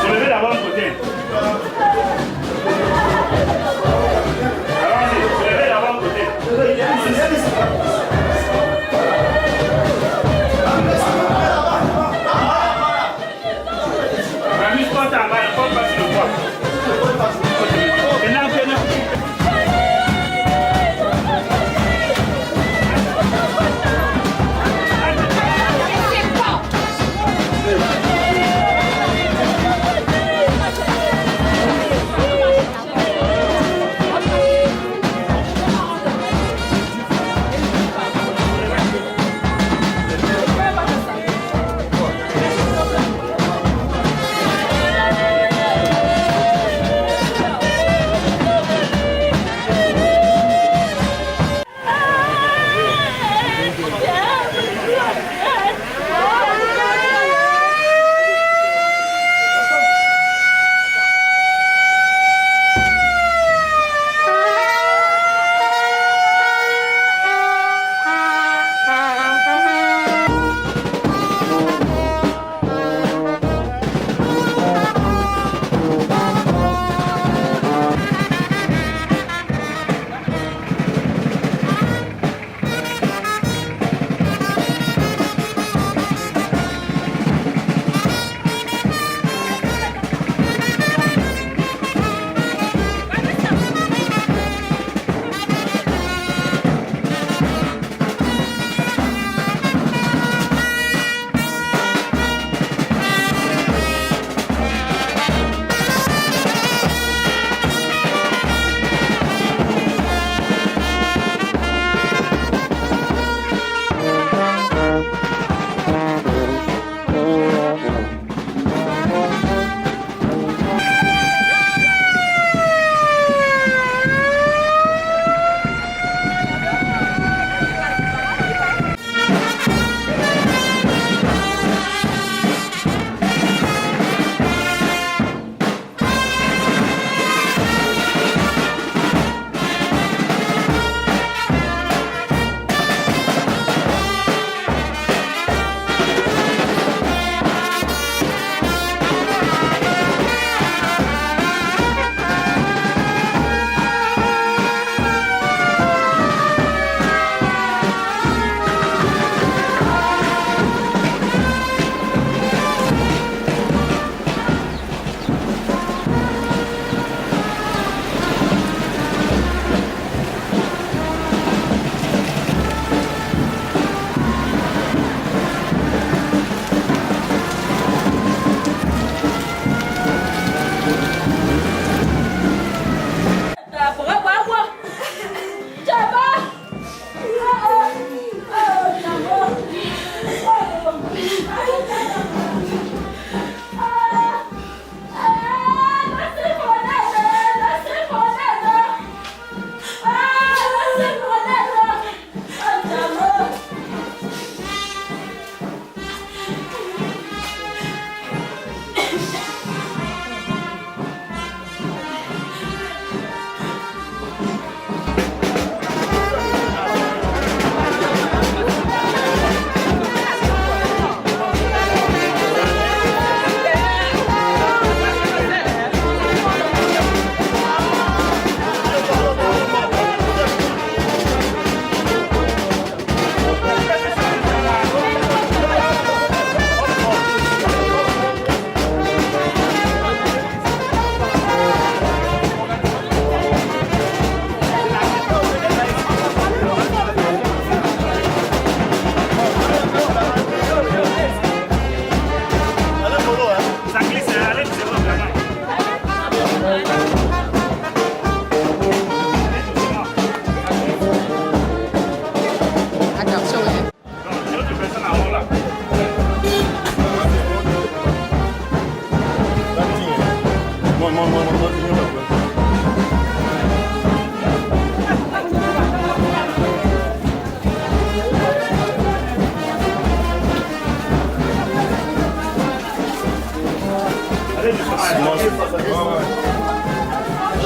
Soulevez d'abord un côté. Allons-y, soulevez d'abord un côté. Amuse-toi, t'as mal, faut pas sur le poids. Maintenant,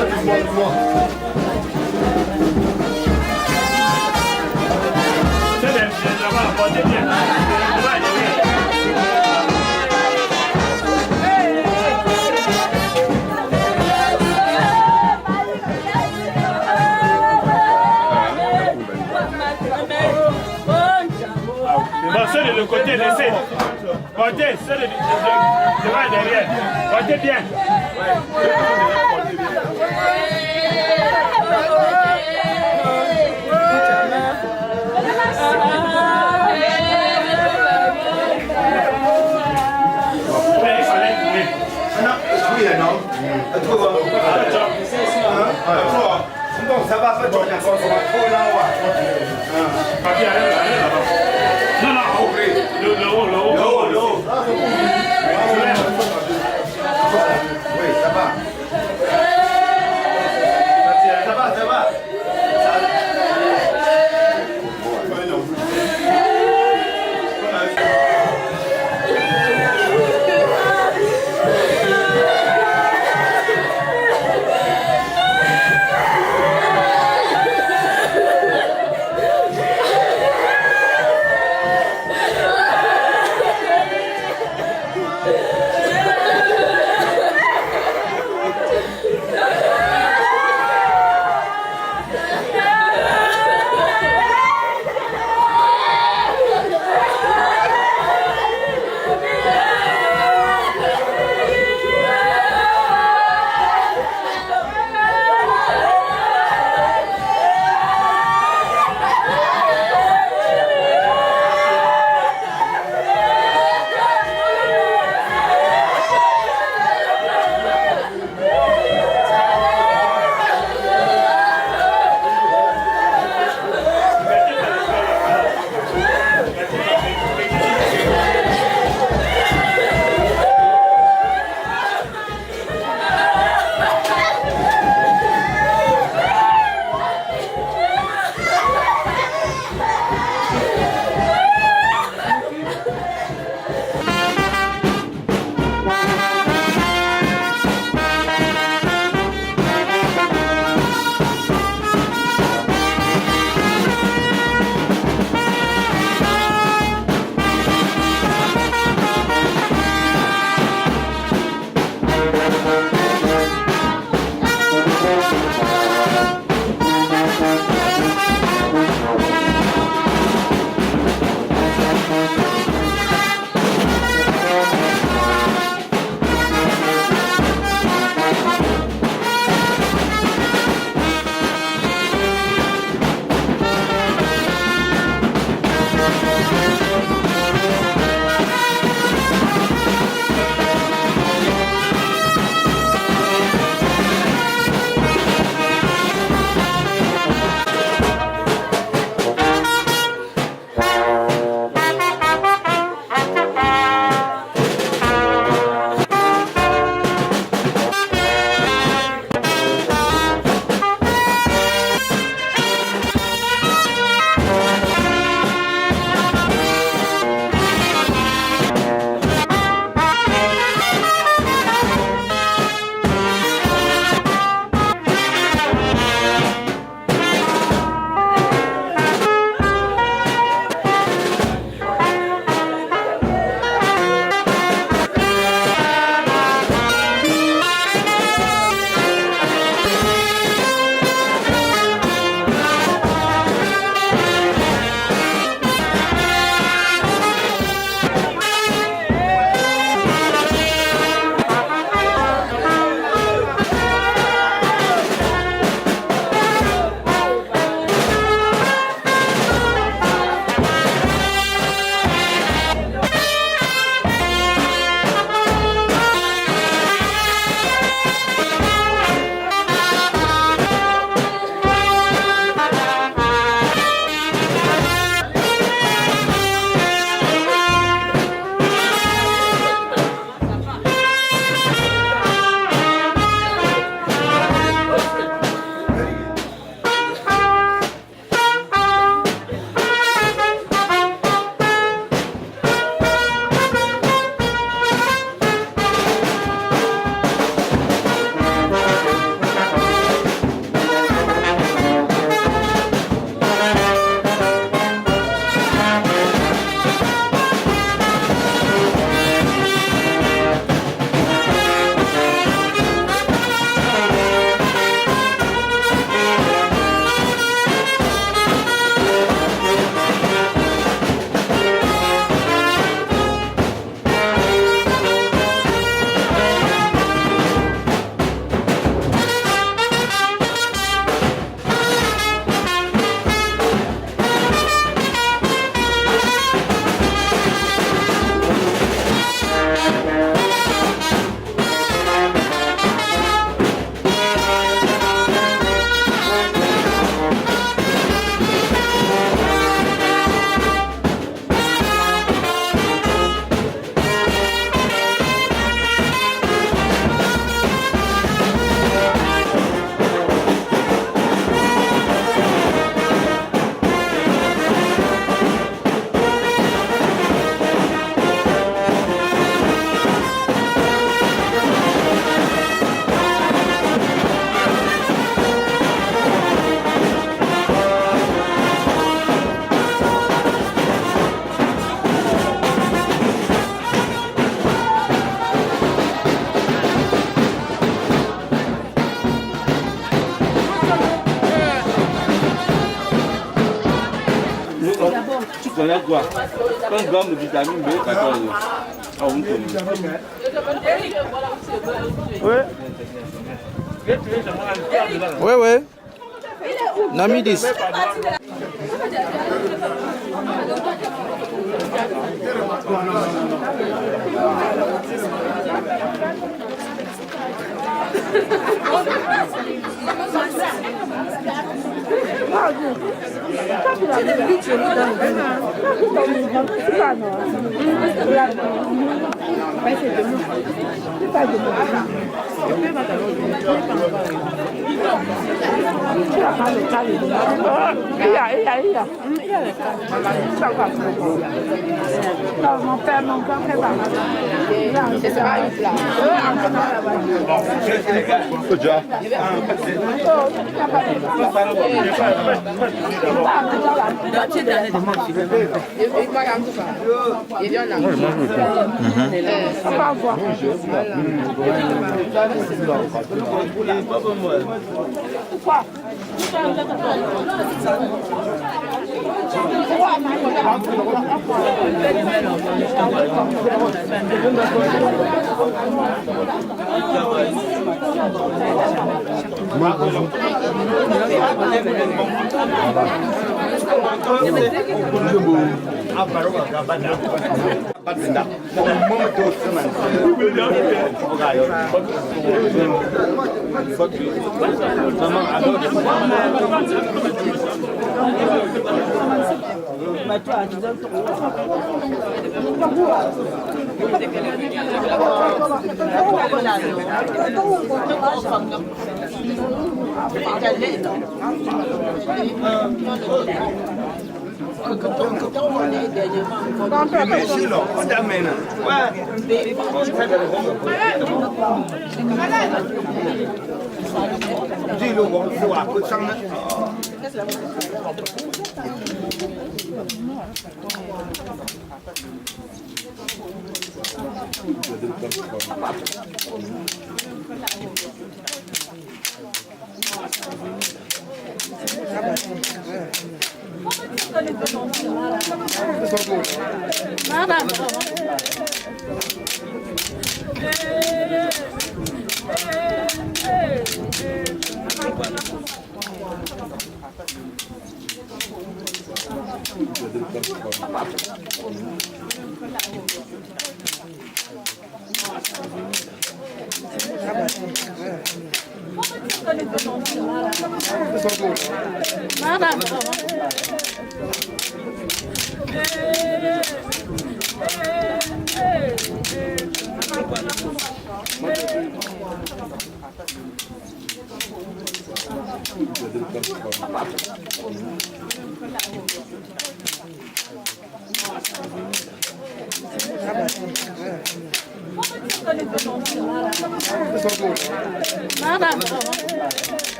C'est bien, là-bas, portez bien. Devant derrière. Bon, ceux de le côté, laissez. Portez, ceux de devant derrière. Portez bien. Ça va faire trop là. Papier, allez là-bas. Non, non, le haut. Oui, ça va. Ça va. connais quoi? Un gramme de vitamine B14. Ah, vous connaissez. Ouais. Ouais, ouais. Namidis. Mon père fait pas. C'est ça, Good job.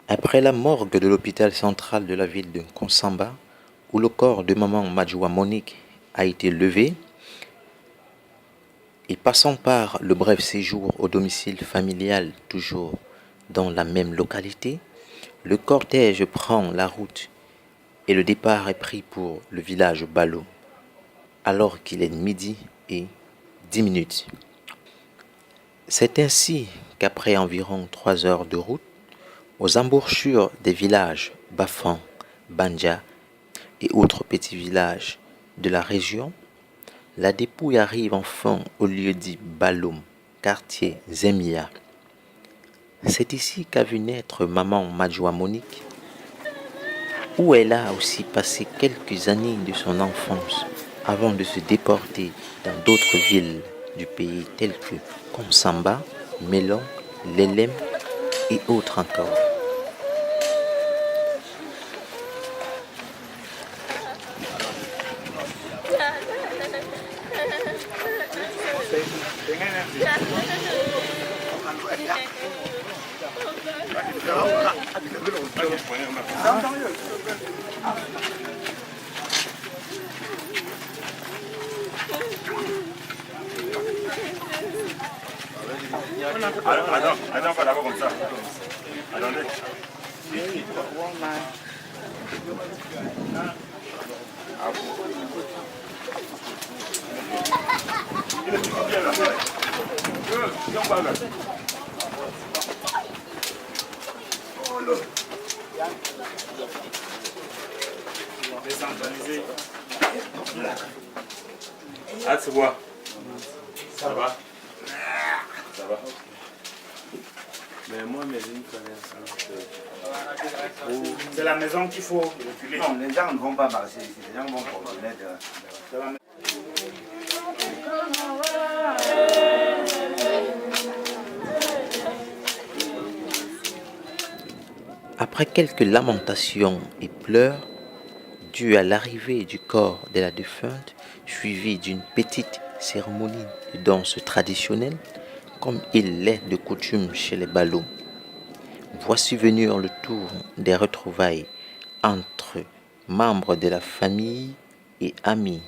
Après la morgue de l'hôpital central de la ville de Konsamba, où le corps de maman Madjoua Monique a été levé, et passant par le bref séjour au domicile familial, toujours dans la même localité, le cortège prend la route et le départ est pris pour le village Balo. alors qu'il est midi et 10 minutes. C'est ainsi qu'après environ 3 heures de route, aux embouchures des villages Bafan, Banja et autres petits villages de la région, la dépouille arrive enfin au lieu dit Baloum, quartier Zemia. C'est ici qu'a vu naître maman Madjoua Monique, où elle a aussi passé quelques années de son enfance avant de se déporter dans d'autres villes du pays telles que Komsamba, Melon, Lelem et autres encore. Attends, pas d'abord comme ça. Attendez. Décentralisé. Ah, tu vois. Ça va? Ça va? Mais moi, mes lignes connaissent. C'est la maison qu'il faut reculer. Non, les gens ne vont pas marcher ici, les gens vont promener. Après quelques lamentations et pleurs, dues à l'arrivée du corps de la défunte, suivie d'une petite cérémonie de danse traditionnelle, comme il l'est de coutume chez les Baloum, voici venir le tour des retrouvailles entre membres de la famille et amis.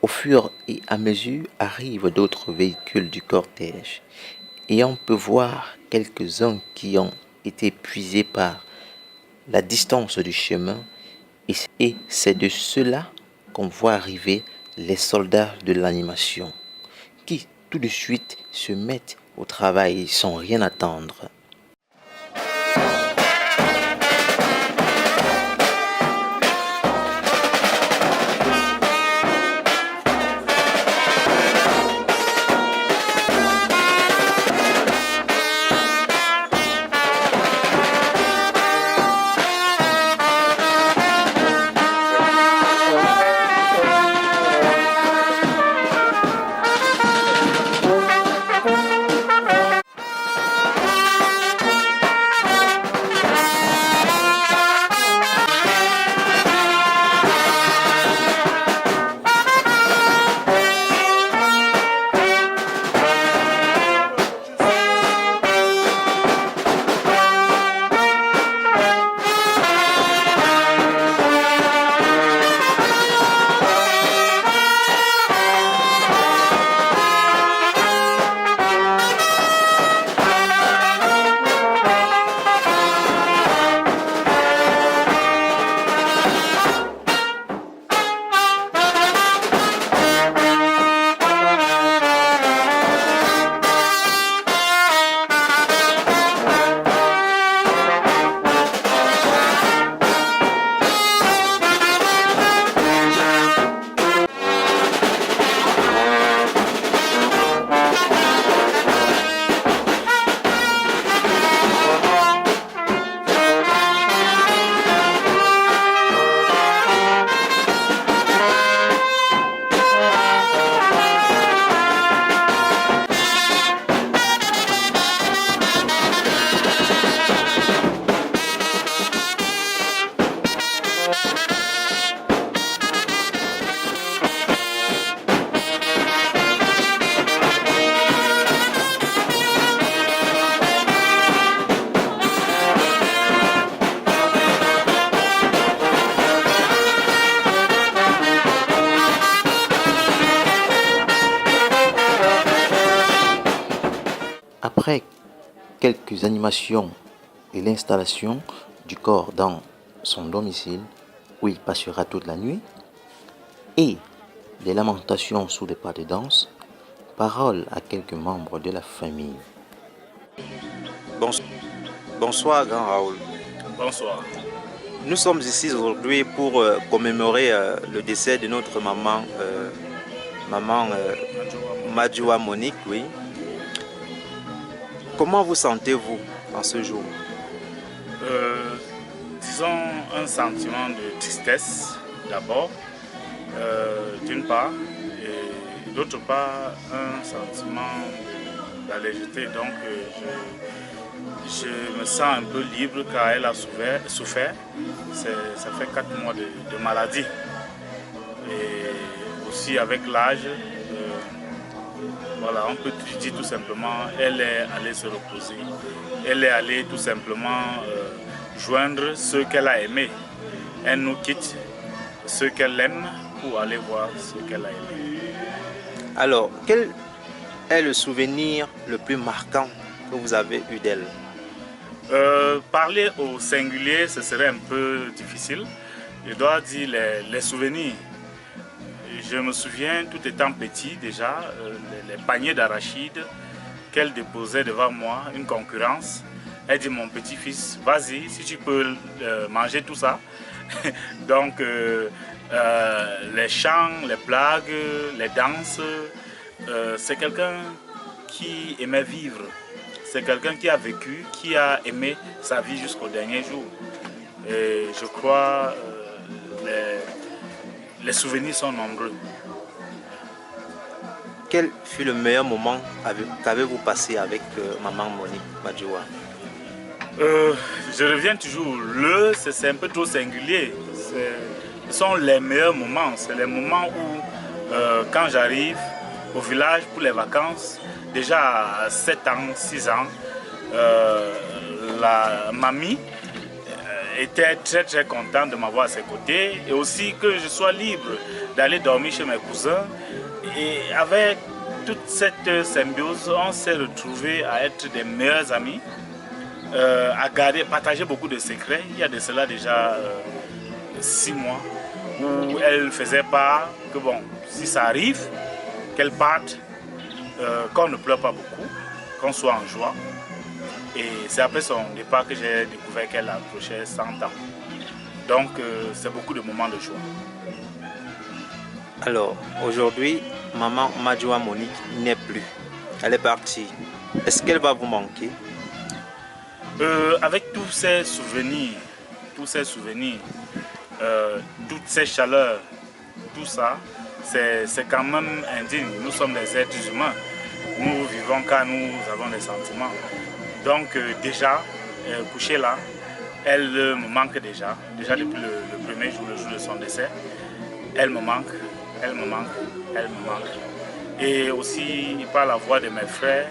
Au fur et à mesure arrivent d'autres véhicules du cortège et on peut voir quelques-uns qui ont été épuisés par la distance du chemin et c'est de cela qu'on voit arriver les soldats de l'animation qui tout de suite se mettent au travail sans rien attendre. quelques animations et l'installation du corps dans son domicile où il passera toute la nuit, et des lamentations sous des pas de danse, parole à quelques membres de la famille. Bonsoir, grand Raoul. Bonsoir. Nous sommes ici aujourd'hui pour commémorer le décès de notre maman, Madjoua Monique, oui. Comment vous sentez-vous en ce jour? Disons un sentiment de tristesse d'abord, d'une part, et d'autre part un sentiment d'allégeté. Donc je me sens un peu libre car elle a souffert. Ça fait 4 mois de maladie. Et aussi avec l'âge, voilà, on peut dire tout simplement, elle est allée se reposer. Elle est allée tout simplement joindre ceux qu'elle a aimés. Elle nous quitte, ceux qu'elle aime, pour aller voir ceux qu'elle a aimés. Alors, quel est le souvenir le plus marquant que vous avez eu d'elle? Parler au singulier, ce serait un peu difficile. Je dois dire les souvenirs. Je me souviens, tout étant petit déjà, les paniers d'arachides qu'elle déposait devant moi, une concurrence. Elle dit, mon petit-fils, vas-y, si tu peux manger tout ça. Donc, les chants, les blagues, les danses, c'est quelqu'un qui aimait vivre. C'est quelqu'un qui a vécu, qui a aimé sa vie jusqu'au dernier jour. Et je crois les souvenirs sont nombreux. Quel fut le meilleur moment qu'avez-vous passé avec maman Monique Madjoua? Je reviens toujours, c'est un peu trop singulier. Ce sont les meilleurs moments. C'est les moments où, quand j'arrive au village pour les vacances, déjà à 7 ans, 6 ans, la mamie était très contente de m'avoir à ses côtés et aussi que je sois libre d'aller dormir chez mes cousins. Et avec toute cette symbiose, on s'est retrouvés à être des meilleurs amis, à partager beaucoup de secrets. Il y a de cela déjà 6 mois où elle faisait part que bon, si ça arrive, qu'elle parte, qu'on ne pleure pas beaucoup, qu'on soit en joie. Et c'est après son départ que j'ai découvert qu'elle approchait 100 ans. Donc c'est beaucoup de moments de joie. Alors, aujourd'hui, maman Madjoua Monique n'est plus. Elle est partie. Est-ce qu'elle va vous manquer? Avec tous ces souvenirs, toutes ces chaleurs, tout ça, c'est quand même indigne. Nous sommes des êtres humains. Nous vivons car nous avons des sentiments. Donc déjà, couchée là, elle me manque déjà. Déjà depuis le premier jour, le jour de son décès. Elle me manque. Et aussi, par la voix de mes frères,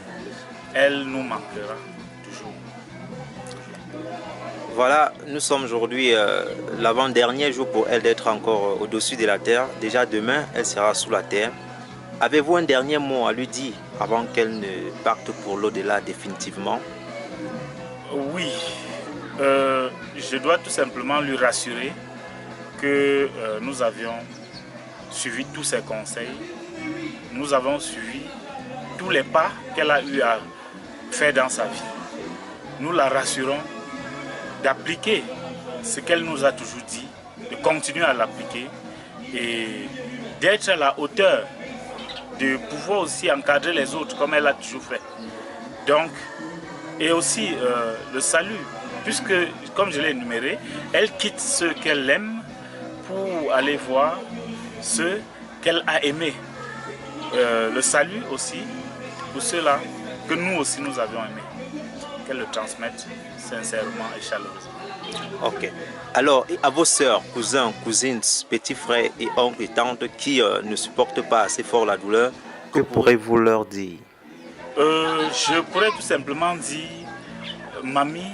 elle nous manquera toujours. Voilà, nous sommes aujourd'hui l'avant-dernier jour pour elle d'être encore au-dessus de la terre. Déjà demain, elle sera sous la terre. Avez-vous un dernier mot à lui dire avant qu'elle ne parte pour l'au-delà définitivement? Oui, je dois tout simplement lui rassurer que nous avions suivi tous ses conseils. Nous avons suivi tous les pas qu'elle a eu à faire dans sa vie. Nous la rassurons d'appliquer ce qu'elle nous a toujours dit, de continuer à l'appliquer et d'être à la hauteur, de pouvoir aussi encadrer les autres comme elle a toujours fait. Donc, et aussi le salut, puisque, comme je l'ai énuméré, elle quitte ceux qu'elle aime pour aller voir ceux qu'elle a aimés. Le salut aussi pour ceux-là que nous aussi nous avions aimés. Qu'elle le transmette sincèrement et chaleureusement. Ok. Alors, à vos sœurs, cousins, cousines, petits frères et oncles et tantes qui ne supportent pas assez fort la douleur, que pourrez-vous leur dire? Je pourrais tout simplement dire, mamie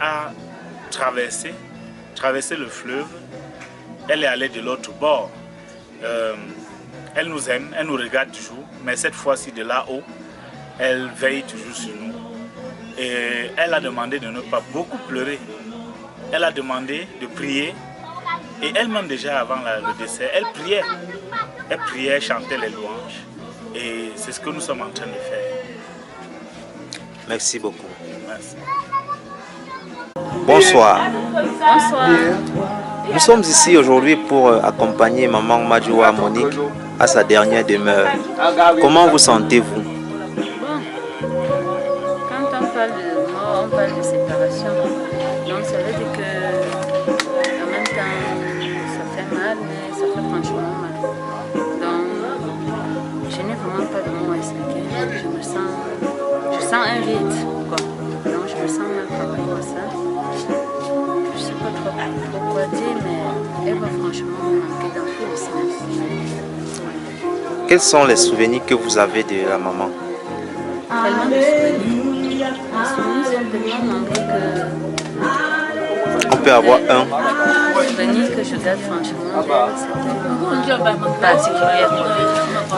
a traversé le fleuve, elle est allée de l'autre bord. Elle nous aime, elle nous regarde toujours, mais cette fois-ci de là-haut, elle veille toujours sur nous. Et elle a demandé de ne pas beaucoup pleurer. Elle a demandé de prier. Et elle-même déjà avant le décès, elle priait. Elle priait, chantait les louanges. Et c'est ce que nous sommes en train de faire. Merci beaucoup. Merci. Bonsoir. Bonsoir. Nous sommes ici aujourd'hui pour accompagner maman Madjoua Monique à sa dernière demeure. Comment vous sentez-vous? Bon, quand on parle de mort, on parle de séparation. Donc ça veut dire que en même temps, ça fait mal, mais ça fait franchement mal. Donc, je n'ai vraiment pas de mots à expliquer. Je sens un vide, quoi. Donc je me sens mal par rapport à ça. Je ne sais pas trop quoi dire, mais elle va franchement me manquer dans tous les sens. Quels sont les souvenirs que vous avez de la maman? Tellement de souvenirs. Les souvenirs sont tellement nombreux que... On peut avoir un. Les souvenirs que je garde franchement d'elle, c'était particulière.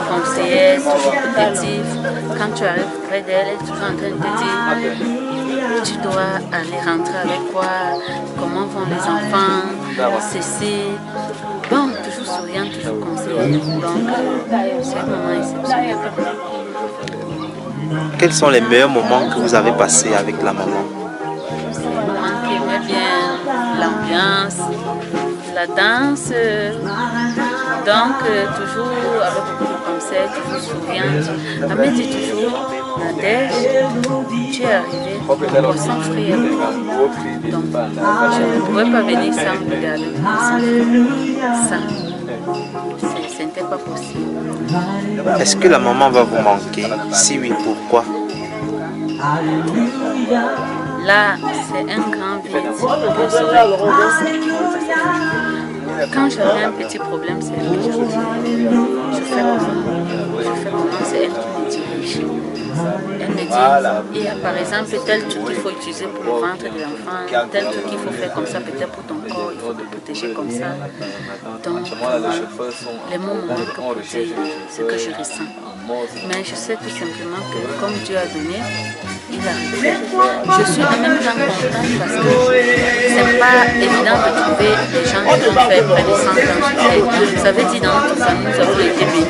Conseillère, toujours protective. Quand tu arrives près d'elle, elle est toujours en train de te dire tu dois aller rentrer avec quoi, comment vont les enfants, ceci. Bon, toujours souriante, toujours conseillère. Donc, c'est un moment exceptionnel. Quels sont les meilleurs moments que vous avez passés avec la maman? C'est un moment qui aimait bien l'ambiance, la danse. Donc, toujours avec beaucoup de conseils, toujours souriante. Elle me dit toujours, Nadège, tu es arrivée sans frère. Donc, je ne pouvais pas venir sans me regarder. Ça, ce n'était pas possible. Est-ce que la maman va vous manquer? Si oui, pourquoi? Là, c'est un grand vide. Quand j'avais un petit problème, c'est elle que j'avais. Je fais comment, c'est elle qui me dirige. Elle me dit, il y a par exemple tel truc qu'il faut utiliser pour le ventre de l'enfant, tel truc qu'il faut faire comme ça, peut-être pour ton corps, il faut te protéger comme ça. Donc, les mots me manquent pour dire ce que je ressens. Mais je sais tout simplement que comme Dieu a donné, il a réglé. Je suis en même temps contente parce que c'est pas évident de trouver des gens qui ont fait près de 100 ans. Ça veut dire dans notre famille, nous avons été bénis.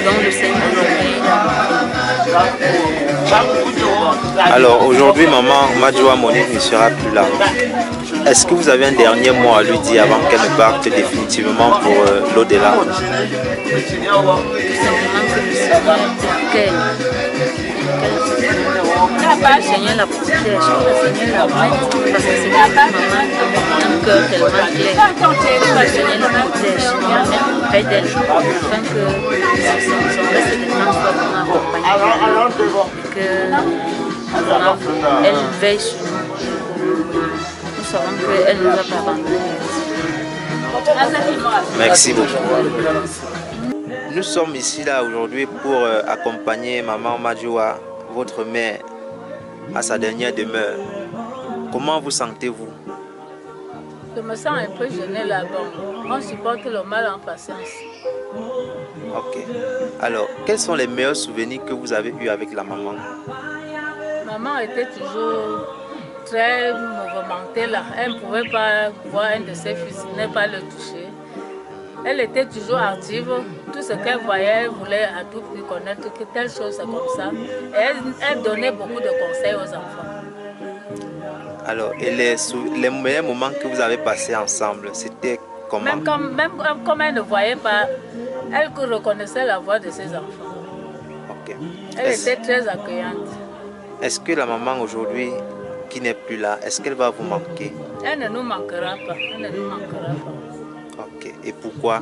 Donc le Seigneur nous a. Alors aujourd'hui, maman Madjoua Monique ne sera plus là. Est-ce que vous avez un dernier mot à lui dire avant qu'elle ne parte définitivement pour l'au-delà? Tout simplement que le Seigneur la protège, que le Seigneur la mette, parce que c'est une maman avec un cœur tellement clair. Que le Seigneur la protège, la mette près d'elle, afin que son reste de temps soit vraiment accompagné. Et qu'elle veille sur nous. Nous savons qu'elle ne nous a pas abandonnés. Merci beaucoup. Nous sommes ici là aujourd'hui pour accompagner maman Madjoua, votre mère, à sa dernière demeure. Comment vous sentez-vous? Je me sens un peu gênée là-bas. On supporte le mal en patience. Ok. Alors, quels sont les meilleurs souvenirs que vous avez eus avec la maman? Maman était toujours très mouvementée là. Elle ne pouvait pas voir un de ses fils, ne pas le toucher. Elle était toujours active. Tout ce qu'elle voyait, elle voulait à tout prix connaître que telle chose c'est comme ça. Elle donnait beaucoup de conseils aux enfants. Alors, et les meilleurs moments que vous avez passés ensemble, c'était comment? Même comme elle ne voyait pas, elle reconnaissait la voix de ses enfants. Ok. Elle était très accueillante. Est-ce que la maman aujourd'hui, qui n'est plus là, est-ce qu'elle va vous manquer? Elle ne nous manquera pas. Elle ne nous manquera pas. Ok. Et pourquoi?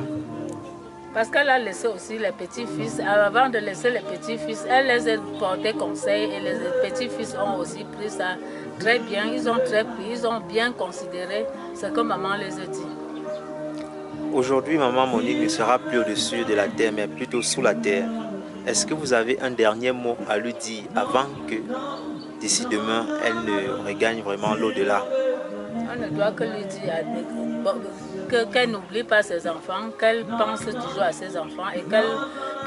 Parce qu'elle a laissé aussi les petits-fils. Avant de laisser les petits-fils, elle les a portés conseil et les petits-fils ont aussi pris ça très bien. Ils ont bien considéré ce que maman les a dit. Aujourd'hui, maman Monique ne sera plus au-dessus de la terre, mais plutôt sous la terre. Est-ce que vous avez un dernier mot à lui dire avant que, d'ici demain, elle ne regagne vraiment l'au-delà? On ne doit que lui dire qu'elle n'oublie pas ses enfants, qu'elle pense toujours à ses enfants et qu'elle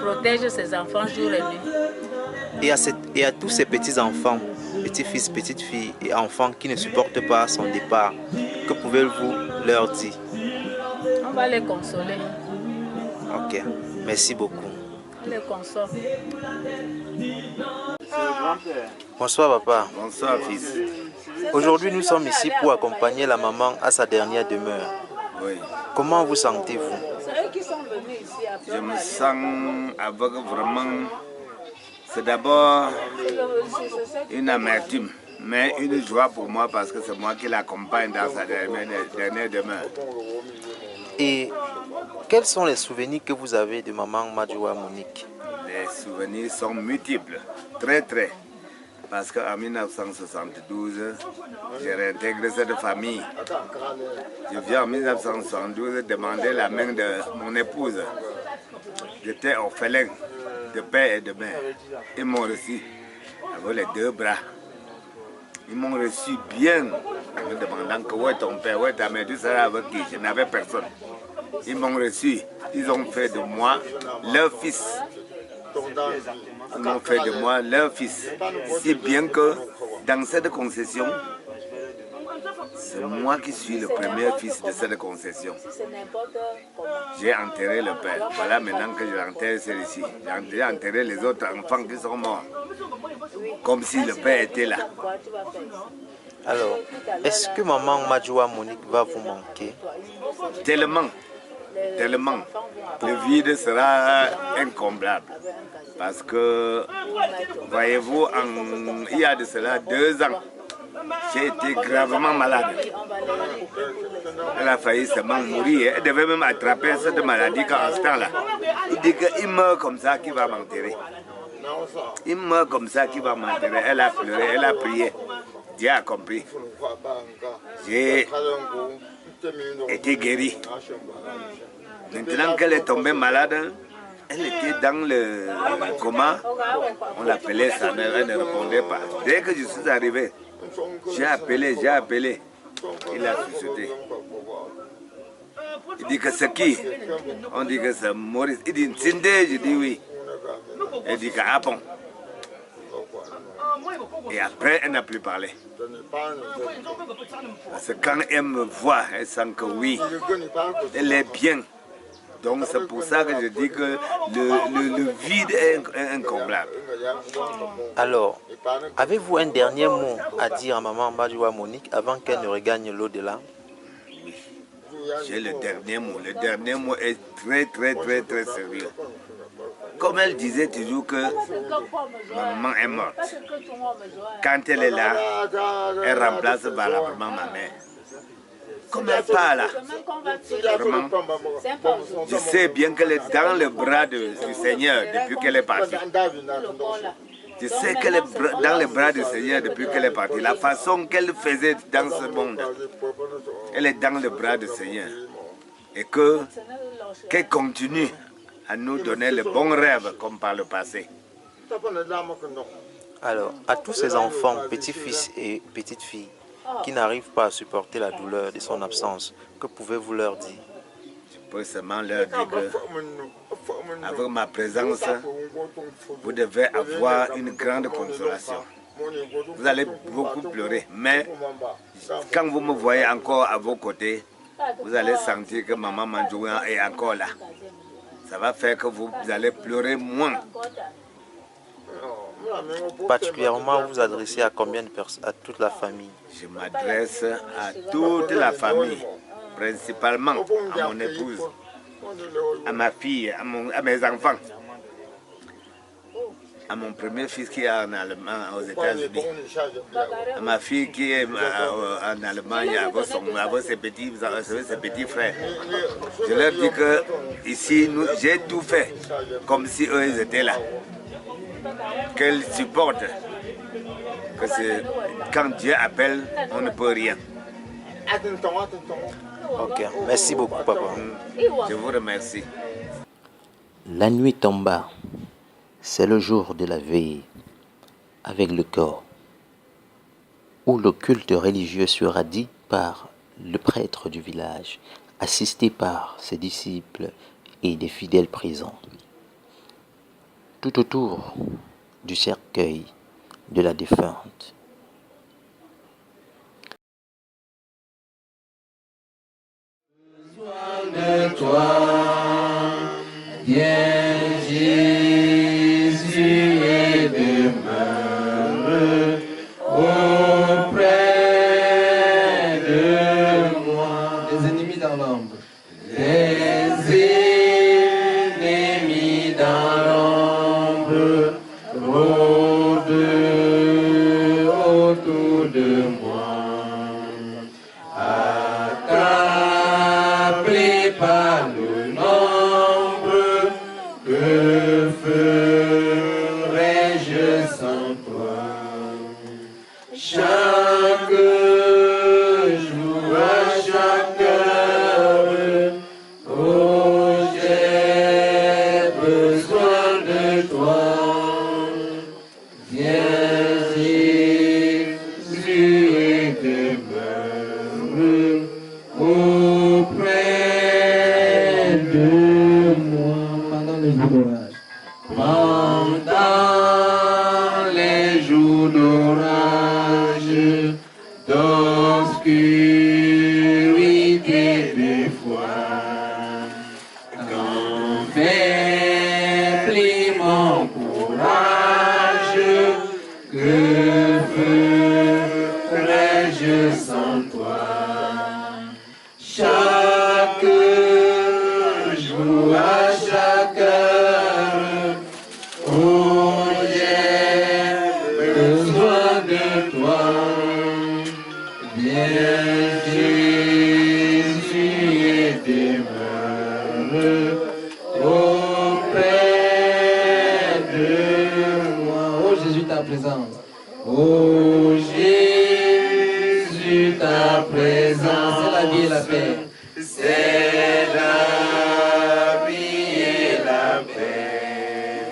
protège ses enfants jour et nuit. Et à tous ces petits-enfants et petits-fils, petites-filles et enfants qui ne supportent pas son départ, que pouvez-vous leur dire? On va les consoler. Ok, merci beaucoup. On les console. Bonsoir papa. Bonsoir, fils. Aujourd'hui nous sommes ici pour accompagner la maman à sa dernière demeure. Oui. Comment vous sentez-vous? C'est eux qui sont venus ici après. Je me sens avec vraiment. C'est d'abord une amertume, mais une joie pour moi parce que c'est moi qui l'accompagne dans sa dernière demeure. Et quels sont les souvenirs que vous avez de maman Madjoua Monique? Les souvenirs sont multiples, très. Parce qu'en 1972, j'ai réintégré cette famille. Je viens en 1972 demander la main de mon épouse. J'étais orphelin de père et de mère. Ils m'ont reçu avec les deux bras. Ils m'ont reçu bien en me demandant que où est ton père, où est ta mère, tu seras avec qui? Je n'avais personne. Ils m'ont reçu. Ils ont fait de moi leur fils. Ils m'ont fait de moi leur fils. Si bien que dans cette concession, c'est moi qui suis le premier fils de cette concession. J'ai enterré le père. Voilà maintenant que je enterre celui-ci. J'ai enterré les autres enfants qui sont morts. Comme si le père était là. Alors, est-ce que maman Madjoua Monique va vous manquer? Tellement. Le vide sera incomblable. Parce que, voyez-vous, il y a de cela 2 ans, j'ai été gravement malade. Elle a failli seulement mourir. Elle devait même attraper cette maladie qu'en ce temps-là. Il dit qu'il meurt comme ça, qui va m'enterrer. Il meurt comme ça, qui va m'enterrer. Elle a pleuré, elle a prié. Dieu a compris. J'ai été guéri. Maintenant qu'elle est tombée malade, elle était dans le coma. On l'appelait sa mère, elle ne répondait pas. Dès que je suis arrivé, j'ai appelé. Il a sursauté. Il dit que c'est qui? On dit que c'est Maurice. Il dit Nsinde, je dis oui. Il dit que ah bon. Et après, elle n'a plus parlé. Parce que quand elle me voit, elle sent que oui, elle est bien. Donc c'est pour ça que je dis que le vide est incomblable. Alors, avez-vous un dernier mot à dire à maman Madjoua Monique avant qu'elle ne regagne l'au-delà? J'ai le dernier mot. Le dernier mot est très sérieux. Comme elle disait toujours que ma maman est morte. Quand elle est là, elle remplace valablement ma mère. Comme elle parle là, vraiment, je sais bien qu'elle est dans le bras du Seigneur depuis qu'elle est partie. Je sais qu'elle est dans les bras du Seigneur depuis qu'elle est partie. La façon qu'elle faisait dans ce monde, elle est dans le bras du Seigneur. Et qu'elle continue à nous donner le bon rêve comme par le passé. Alors, à tous ces enfants, petits-fils et petites-filles, qui n'arrivent pas à supporter la douleur de son absence, que pouvez-vous leur dire? Je peux seulement leur dire que, avec ma présence, vous devez avoir une grande consolation. Vous allez beaucoup pleurer, mais quand vous me voyez encore à vos côtés, vous allez sentir que maman Madjoua est encore là. Ça va faire que vous allez pleurer moins. Particulièrement, vous adressez à combien de personnes? À toute la famille? Je m'adresse à toute la famille, principalement à mon épouse, à ma fille, à mes enfants, à mon premier fils qui est en Allemagne, aux États-Unis, à ma fille qui est en Allemagne avec ses petits frères. Je leur dis que ici, j'ai tout fait comme si eux ils étaient là. Qu'elles supportent. Que quand Dieu appelle, on ne peut rien. Ok, merci beaucoup papa. Je vous remercie. La nuit tomba, c'est le jour de la veille, avec le corps, où le culte religieux sera dit par le prêtre du village, assisté par ses disciples et des fidèles présents. Tout autour du cercueil de la défunte, toi. Viens Jésus et demeure auprès de moi. Les ennemis dans l'ombre. Les ennemis dans l'ombre rôdent autour de moi. Accablé par le nombre, que ferais-je sans toi? Chaque jour, à chaque heure, oh, j'ai besoin de toi. Viens Jésus et demeure auprès de moi pendant les jours d'orage. Pendant les jours d'orage, d'obscurité des fois, quand faiblit mon courage, que ferais-je sans toi? Chaque jour, à chaque heure, oh, j'ai besoin de toi. Viens Jésus et demeure auprès de moi. Oh Jésus, ta présence. Oh Jésus, ta présence. C'est la vie et la paix. C'est la vie et la paix.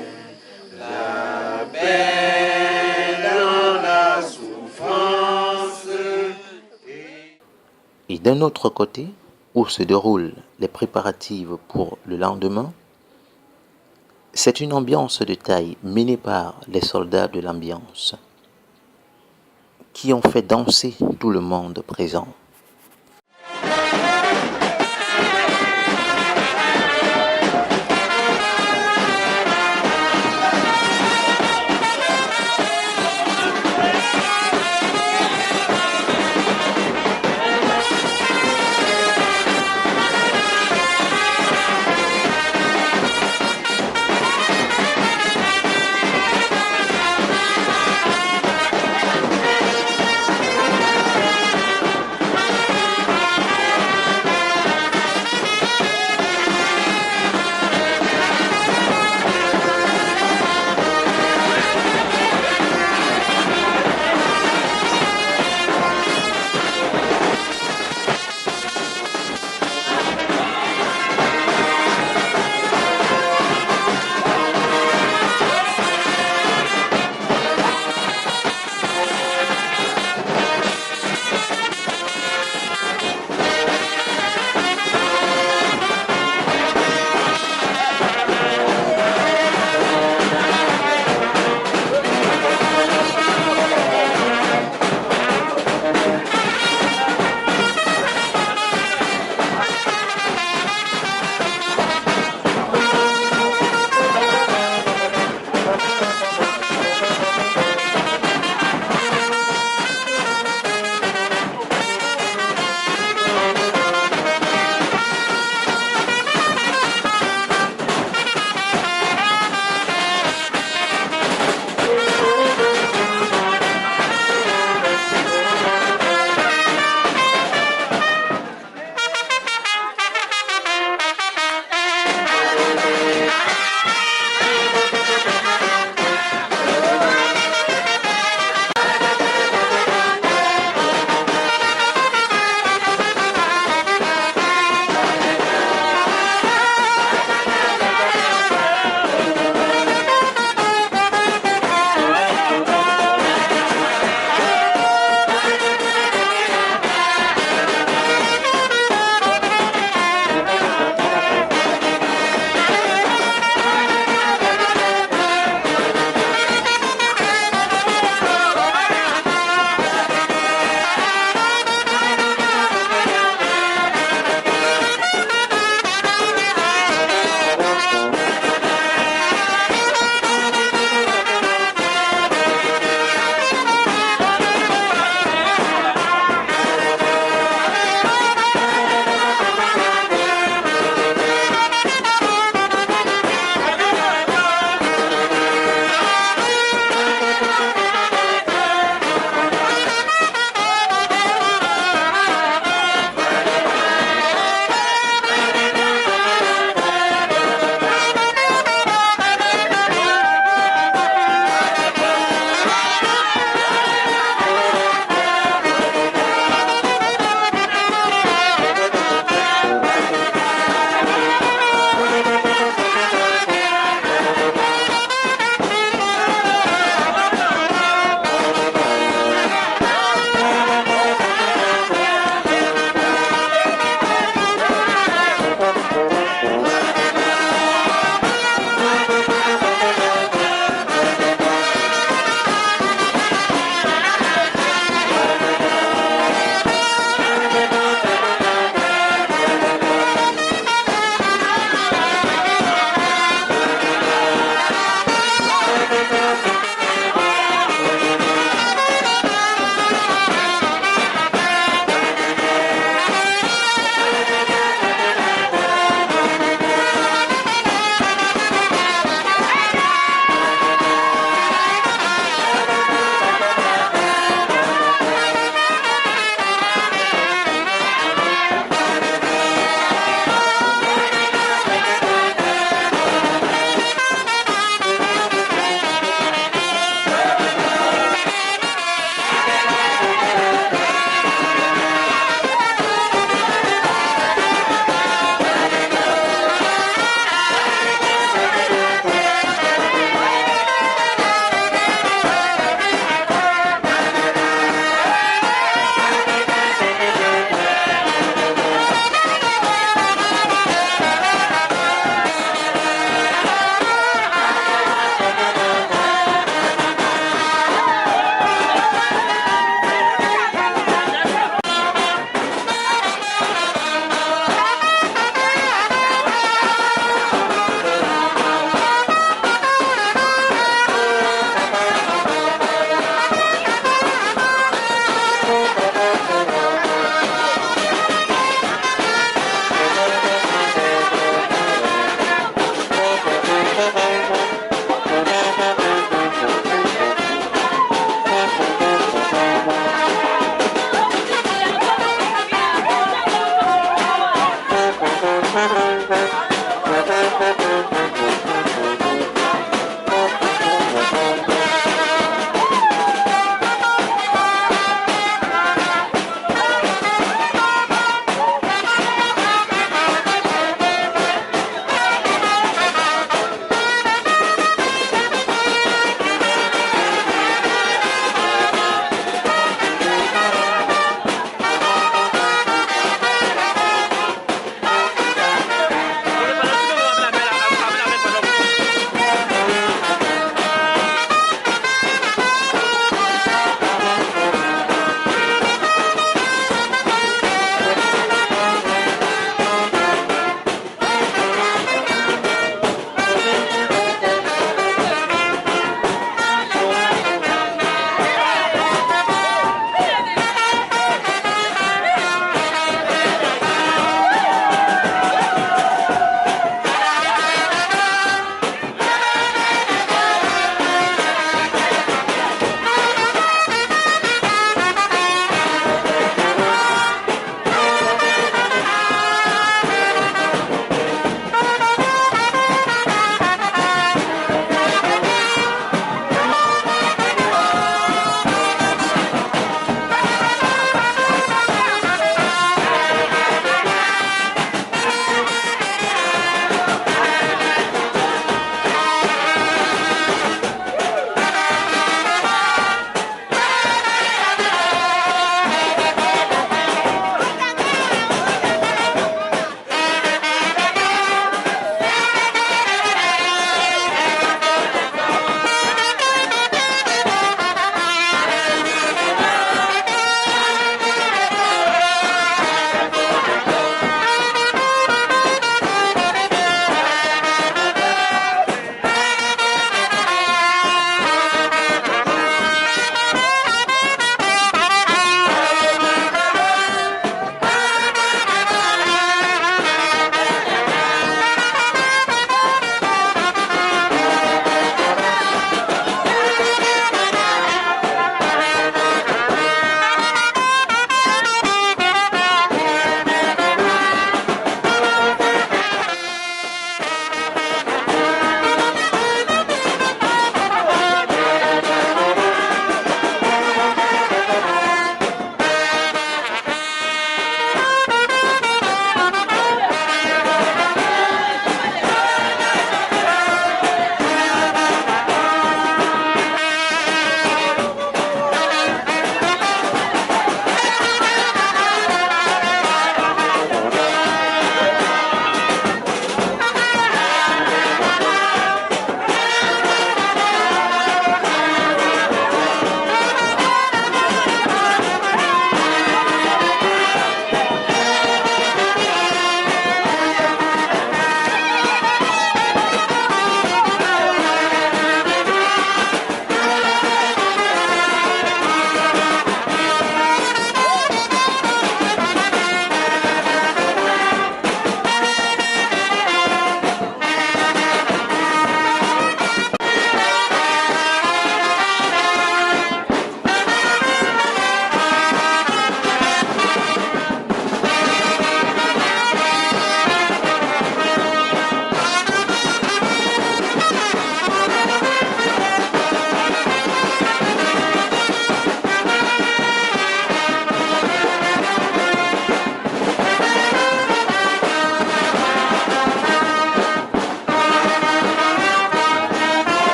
La paix dans la souffrance. Et d'un autre côté, où se déroulent les préparatifs pour le lendemain, c'est une ambiance de taille menée par les soldats de l'ambiance qui ont fait danser tout le monde présent.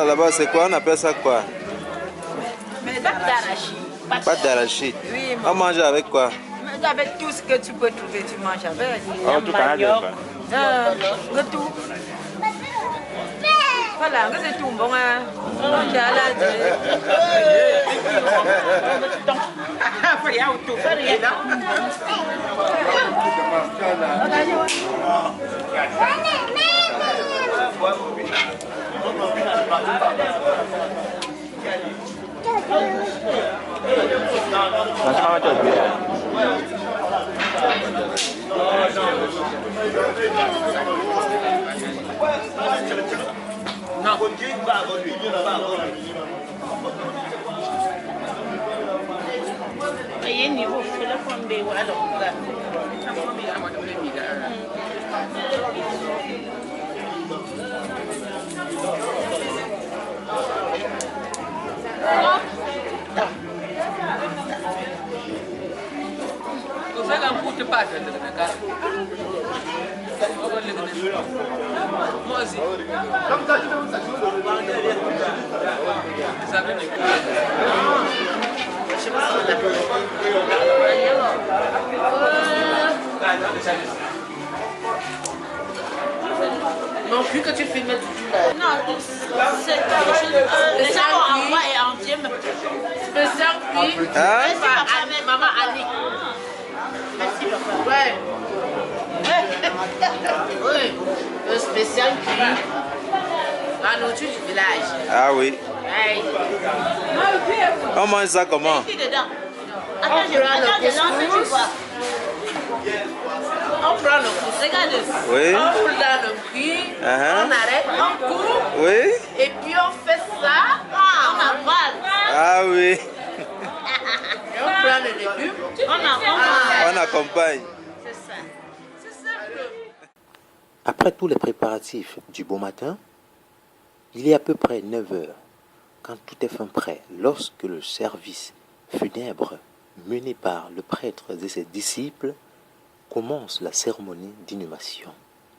Là-bas, c'est quoi? On appelle ça quoi? Pâte d'arachide. Pâte d'arachide. Oui, on mange avec quoi? avec tout ce que tu peux trouver, tu manges avec. Tout manioc. Tout. Voilà, c'est tout bon. On a là. Non, plus que tu filmes tout Non, c'est le savon en bois et entier. Spécial cuit. Avec maman Annie. Merci papa. Ouais. Oui. Le spécial cuit. La nourriture du village. Ah oui. Ouais. On mange ça comment? Ici dedans. Attends, je lance, tu vois. On prend le coups, regarde. Oui. On roule dans le cuit, on arrête, on coupe. Oui. Et puis on fait ça, on avale. Ah oui. Et on prend le légume, on accompagne. C'est ça. C'est simple. Après tous les préparatifs du beau matin, il est à peu près 9 heures, quand tout est fin prêt, lorsque le service funèbre mené par le prêtre et ses disciples commence la cérémonie d'inhumation.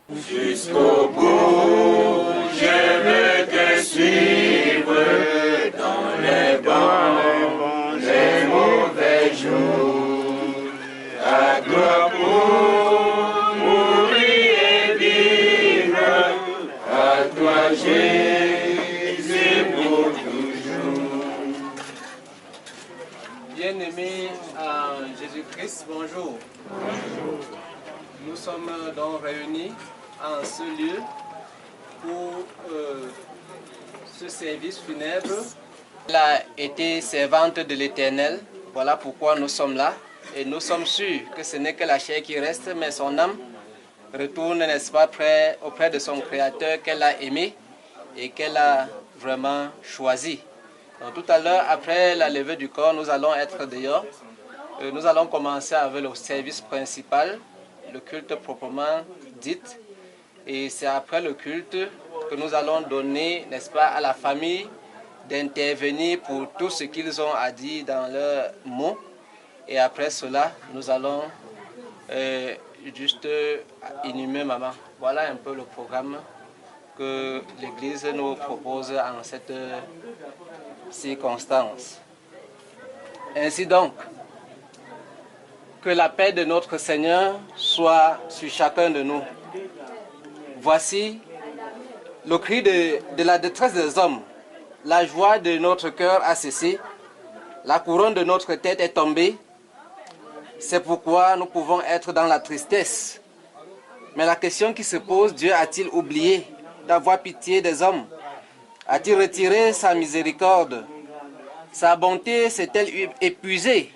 Jusqu'au bout, je veux te suivre dans les bons et mauvais jours. À toi pour mourir et vivre, à toi Jésus pour toujours. Bien-aimés en Jésus-Christ, bonjour. Nous sommes donc réunis en ce lieu pour ce service funèbre. Elle a été servante de l'Éternel, voilà pourquoi nous sommes là. Et nous sommes sûrs que ce n'est que la chair qui reste, mais son âme retourne, n'est-ce pas, auprès de son Créateur qu'elle a aimé et qu'elle a vraiment choisi. Donc, tout à l'heure, après la levée du corps, nous allons être dehors. Nous allons commencer avec le service principal, le culte proprement dit. Et c'est après le culte que nous allons donner, n'est-ce pas, à la famille d'intervenir pour tout ce qu'ils ont à dire dans leurs mots. Et après cela, nous allons juste inhumer maman. Voilà un peu le programme que l'Église nous propose en cette circonstance. Ainsi donc, que la paix de notre Seigneur soit sur chacun de nous. Voici le cri de la détresse des hommes. La joie de notre cœur a cessé. La couronne de notre tête est tombée. C'est pourquoi nous pouvons être dans la tristesse. Mais la question qui se pose, Dieu a-t-il oublié d'avoir pitié des hommes? A-t-il retiré sa miséricorde? Sa bonté s'est-elle épuisée?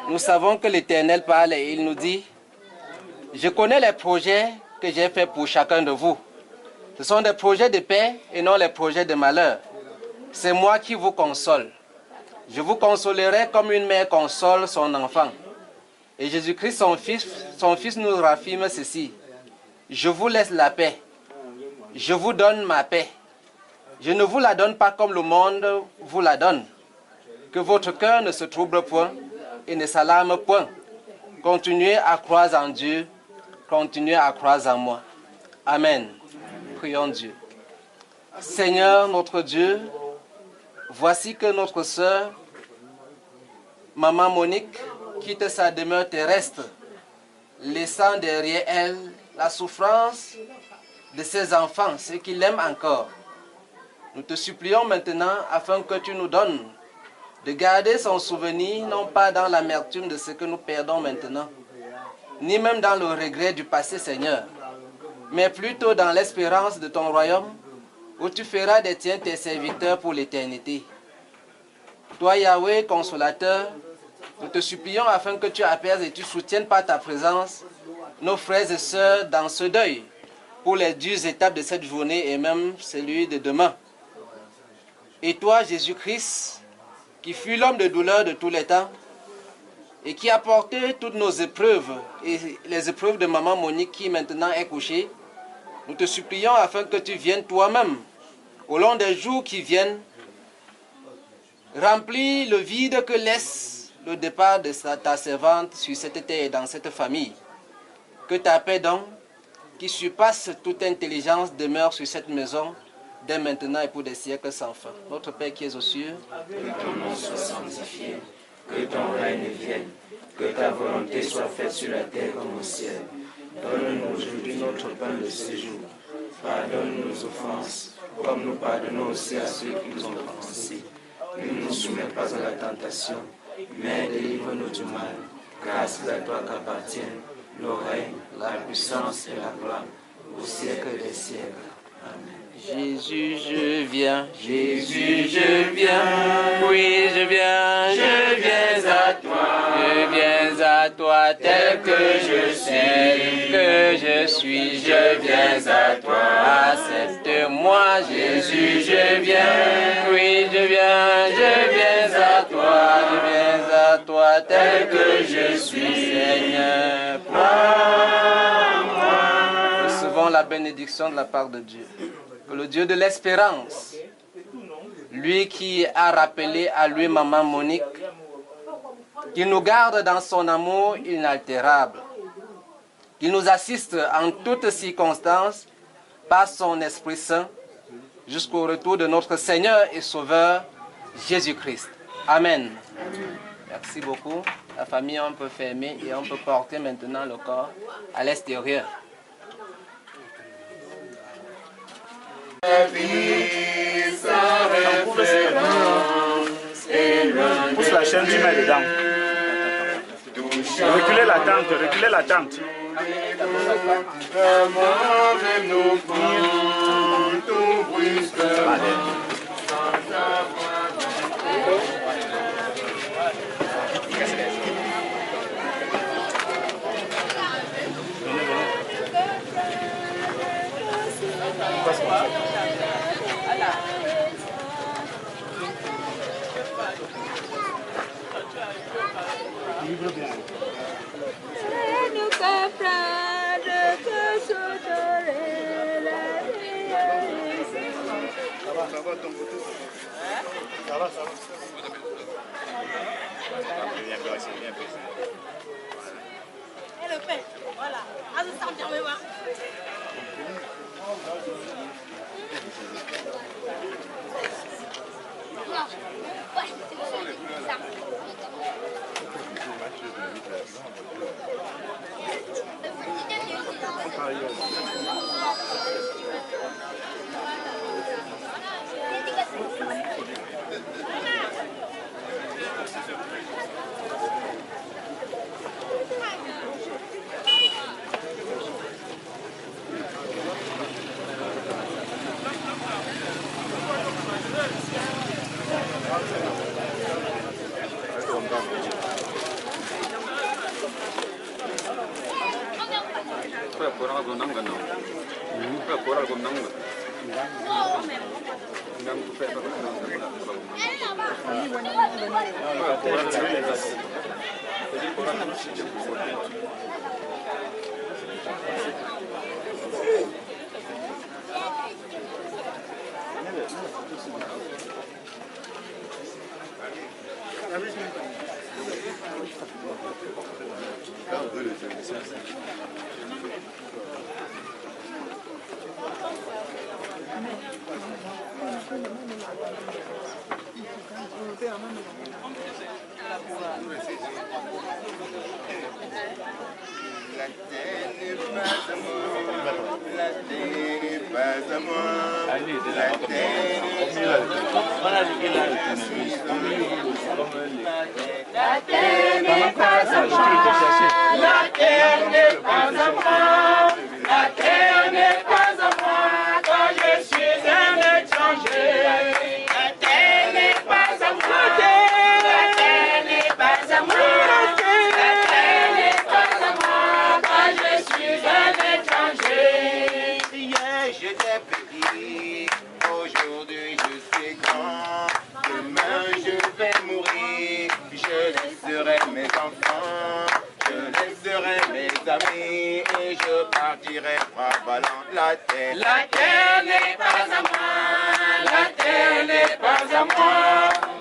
Nous savons que l'Éternel parle et il nous dit: je connais les projets que j'ai faits pour chacun de vous. Ce sont des projets de paix et non les projets de malheur. C'est moi qui vous console. Je vous consolerai comme une mère console son enfant. Et Jésus-Christ, son fils nous raffirme ceci: je vous laisse la paix. Je vous donne ma paix. Je ne vous la donne pas comme le monde vous la donne. Que votre cœur ne se trouble point et ne s'alarme point. Continuez à croire en Dieu, continuez à croire en moi. Amen. Prions Dieu. Seigneur notre Dieu, voici que notre sœur, Maman Monique, quitte sa demeure terrestre, laissant derrière elle la souffrance de ses enfants, ceux qui l'aiment encore. Nous te supplions maintenant afin que tu nous donnes de garder son souvenir, non pas dans l'amertume de ce que nous perdons maintenant, ni même dans le regret du passé, Seigneur, mais plutôt dans l'espérance de ton royaume, où tu feras des tiens tes serviteurs pour l'éternité. Toi, Yahweh, consolateur, nous te supplions afin que tu apaises et tu soutiennes par ta présence nos frères et sœurs dans ce deuil, pour les dures étapes de cette journée et même celui de demain. Et toi, Jésus-Christ, qui fut l'homme de douleur de tous les temps, et qui a porté toutes nos épreuves, et les épreuves de Maman Monique qui maintenant est couchée, nous te supplions afin que tu viennes toi-même, au long des jours qui viennent, remplir le vide que laisse le départ de ta servante sur cette terre et dans cette famille. Que ta paix donc, qui surpasse toute intelligence, demeure sur cette maison, dès maintenant et pour des siècles sans fin. Notre Père qui es aux cieux, que ton nom soit sanctifié, que ton règne vienne, que ta volonté soit faite sur la terre comme au ciel. Donne-nous aujourd'hui notre pain de ce jour. Pardonne nos offenses, comme nous pardonnons aussi à ceux qui nous ont offensés. Ne nous soumets pas à la tentation, mais délivre-nous du mal, car c'est à toi qu'appartiennent le règne, la puissance et la gloire, au siècle des siècles. Amen. Jésus, je viens, Jésus, je viens, oui, je viens à toi, tel que je suis, je viens à toi, accepte-moi, Jésus, je viens, oui, je viens à toi, tel que je suis, Seigneur, prends-moi. Recevons la bénédiction de la part de Dieu. Que le Dieu de l'espérance, lui qui a rappelé à lui Maman Monique, qu'il nous garde dans son amour inaltérable, qu'il nous assiste en toutes circonstances par son Esprit Saint jusqu'au retour de notre Seigneur et Sauveur Jésus-Christ. Amen. Merci beaucoup. La famille, on peut fermer et on peut porter maintenant le corps à l'extérieur. Pousse la chaîne, tu mets dedans. Reculez la tente, reculez la tente. Et le pain, voilà. Ah, ça sent bien, mais voilà. La terre n'est pas à moi, la terre n'est pas à moi, la terre n'est pas à moi, quand je suis un étranger. La terre n'est pas à moi, la terre n'est pas à moi, la terre n'est pas à moi, quand je suis un étranger. Hier j'étais petit, aujourd'hui je suis grand, demain je vais mourir, je laisserai mes enfants, je laisserai mes amis et je partirai travaillant la terre. La terre n'est pas à moi, la terre n'est pas à moi,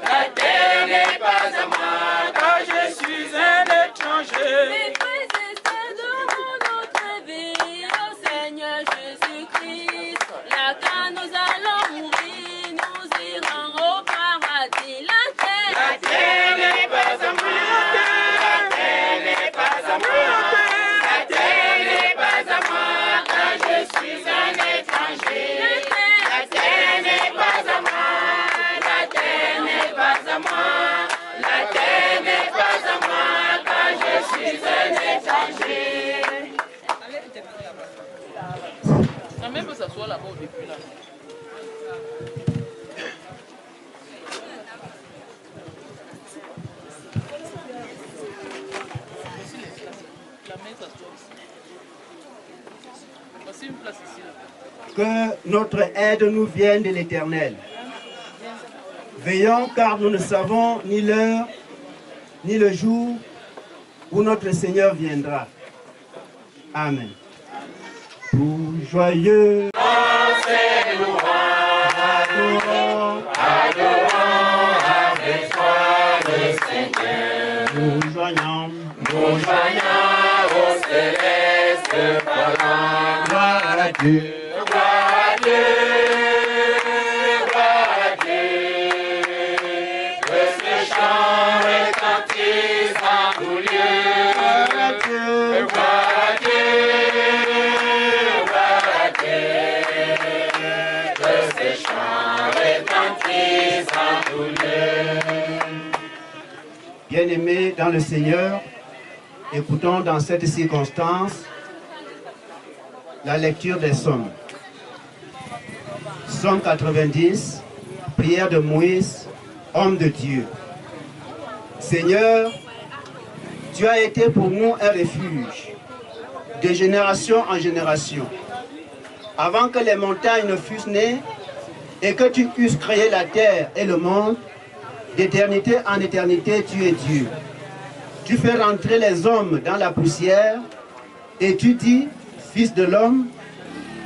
la terre n'est pas à moi, car je suis un étranger. Mes frères et sœurs, devant notre vie, au Seigneur Jésus-Christ, là quand nous allons mourir, nous irons au paradis. La terre n'est pas à moi, la terre n'est pas à moi, la terre n'est pas à moi, car je suis un étranger. La terre n'est pas à moi, la terre n'est pas à moi, la terre n'est pas à moi, car je suis un étranger. Même que ça soit là-bas au début là. Que notre aide nous vienne de l'Éternel. Veillons car nous ne savons ni l'heure, ni le jour où notre Seigneur viendra. Amen. Tout joyeux. Adorons avec toi le Seigneur. Nous joignons au céleste parlant. Gloire à Dieu. Gloire à Dieu, gloire à Dieu. Que ce chant retentisse en tout lieu. Gloire à Dieu. Gloire à Dieu, gloire à Dieu. Que ce chant retentisse en tout lieu. Bien-aimés dans le Seigneur, écoutons dans cette circonstance la lecture des psaumes. Psaume 90, prière de Moïse, homme de Dieu. Seigneur, tu as été pour nous un refuge, de génération en génération. Avant que les montagnes ne fussent nées et que tu eusses créé la terre et le monde, d'éternité en éternité, tu es Dieu. Tu fais rentrer les hommes dans la poussière et tu dis, Fils de l'homme,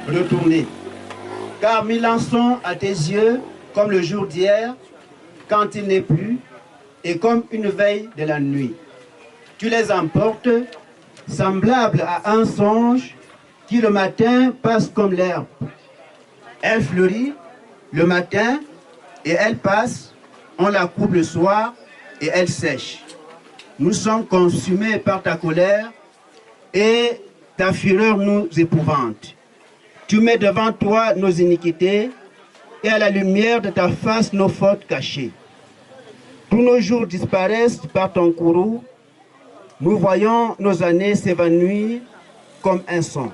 retournez. Car 1000 ans sont à tes yeux comme le jour d'hier, quand il n'est plus, et comme une veille de la nuit. Tu les emportes, semblables à un songe, qui le matin passe comme l'herbe. Elle fleurit le matin, et elle passe, on la coupe le soir, et elle sèche. Nous sommes consumés par ta colère, et ta fureur nous épouvante. Tu mets devant toi nos iniquités, et à la lumière de ta face nos fautes cachées. Tous nos jours disparaissent par ton courroux. Nous voyons nos années s'évanouir comme un son.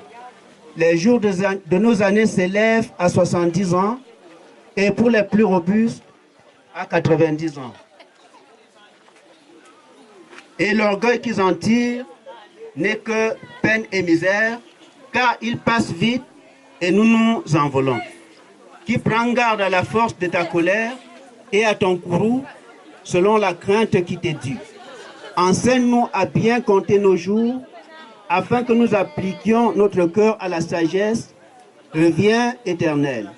Les jours de nos années s'élèvent à 70 ans, et pour les plus robustes, à 90 ans. Et l'orgueil qu'ils en tirent n'est que peine et misère, car ils passent vite et nous nous envolons. Qui prend garde à la force de ta colère et à ton courroux, selon la crainte qui t'est due. Enseigne-nous à bien compter nos jours, afin que nous appliquions notre cœur à la sagesse. Reviens, Éternel.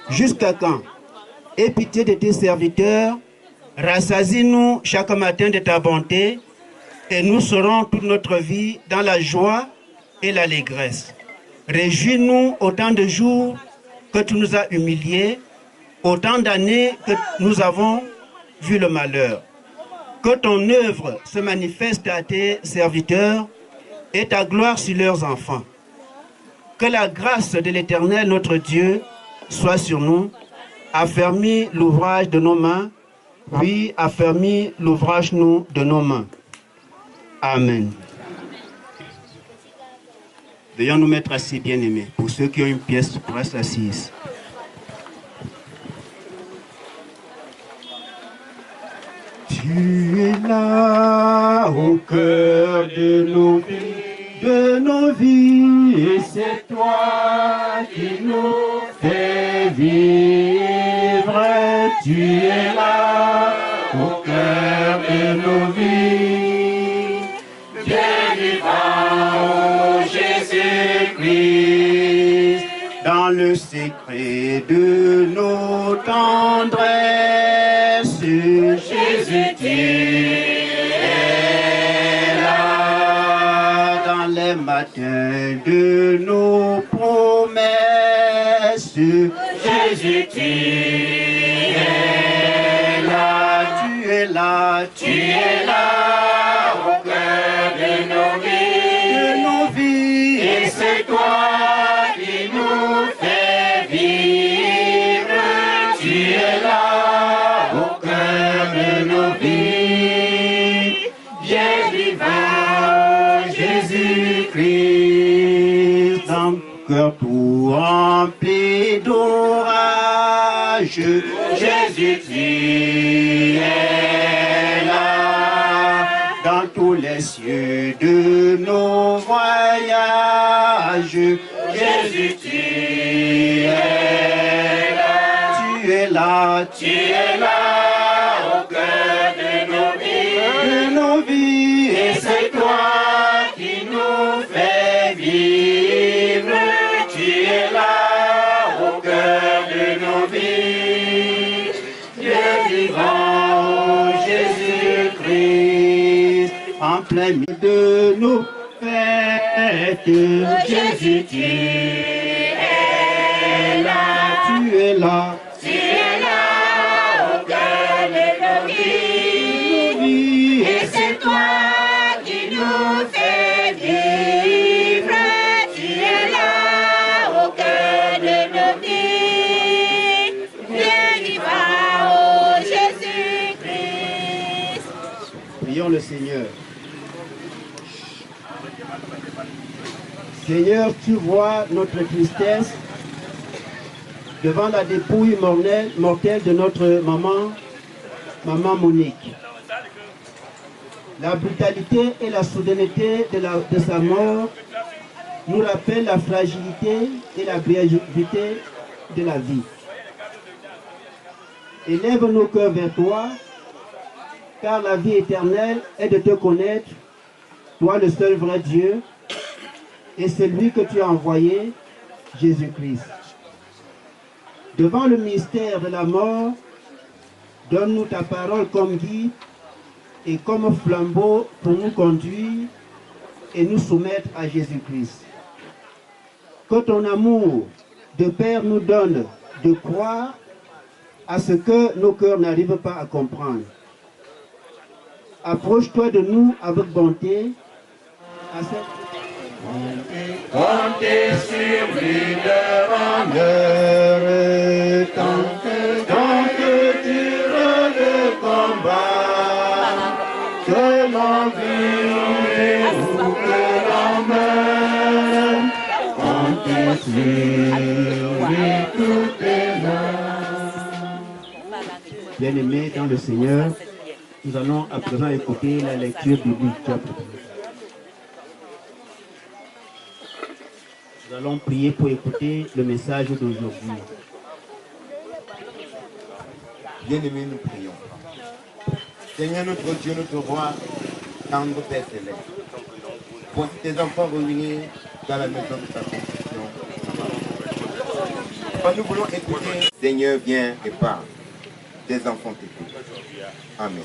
Jusqu'à quand? Aie pitié de tes serviteurs, rassasie-nous chaque matin de ta bonté, et nous serons toute notre vie dans la joie et l'allégresse. Réjouis-nous autant de jours que tu nous as humiliés, autant d'années que nous avons vu le malheur. Que ton œuvre se manifeste à tes serviteurs et ta gloire sur leurs enfants. Que la grâce de l'Éternel, notre Dieu, soit sur nous. Affermis l'ouvrage de nos mains. Oui, affermis l'ouvrage de nos mains. Amen. Veuillons nous mettre assis, bien-aimés. Pour ceux qui ont une pièce, pour rester assis. Tu es là au cœur de nos vies, et c'est toi qui nous fais vivre. Tu es là au cœur de nos vies, bien vivant, Jésus-Christ, dans le secret de nos tendresses. Jésus, tu es là dans les matins de nos promesses. Jésus, tu es là, tu es là, tu es là au cœur de nos vies, et c'est toi qui nous fais vivre. Tu es là au cœur de nos vies, bien vivant, Jésus-Christ, dans le cœur tout rempli d'orage. Jésus, tu es là dans tous les cieux de nos voyages. Jésus, tu es là, tu es là, tu es là au cœur de nos vies, et c'est toi qui nous fais vivre. Tu es là au cœur de nos vies, Dieu vivant, Jésus-Christ, en plein milieu de nos fêtes. Jésus, tu es là, tu es là. Tu es là au cœur de nos vies, et c'est toi qui nous fais vivre. Tu es là au cœur de nos vies, bien vivant, oh Jésus-Christ. Prions le Seigneur. Seigneur, tu vois notre tristesse devant la dépouille mortelle de notre maman Monique. La brutalité et la soudaineté de sa mort nous rappellent la fragilité et la brièveté de la vie. Élève nos cœurs vers toi, car la vie éternelle est de te connaître, toi le seul vrai Dieu, et celui que tu as envoyé, Jésus-Christ. Devant le mystère de la mort, donne-nous ta parole comme guide et comme flambeau pour nous conduire et nous soumettre à Jésus-Christ. Que ton amour de Père nous donne de croire à ce que nos cœurs n'arrivent pas à comprendre. Approche-toi de nous avec bonté. Comptez sur lui de honneur, tant que dure le combat, que l'on vive ou que l'on meure, comptez sur lui tout est là. Bien-aimés dans le Seigneur, nous allons à présent écouter la lecture biblique. Nous allons prier pour écouter le message d'aujourd'hui. Bien-aimés, nous prions. Seigneur notre Dieu, notre roi, tendre Père céleste, voici tes enfants réunis dans la maison de ta construction. Quand nous voulons écouter, Seigneur, viens et parle. Tes enfants t'écoutent. Amen.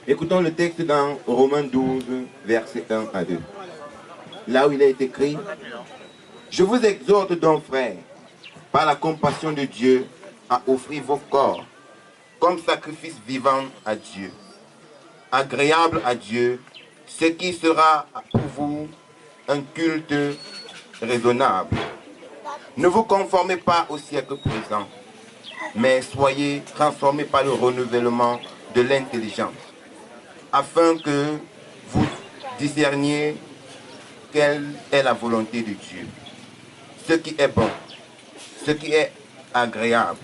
Écoutons le texte dans Romains 12, versets 1 à 2. Là où il est écrit: Je vous exhorte donc, frères, par la compassion de Dieu, à offrir vos corps comme sacrifice vivant à Dieu, agréable à Dieu, ce qui sera pour vous un culte raisonnable. Ne vous conformez pas au siècle présent, mais soyez transformés par le renouvellement de l'intelligence, afin que vous discerniez quelle est la volonté de Dieu, ce qui est bon, ce qui est agréable,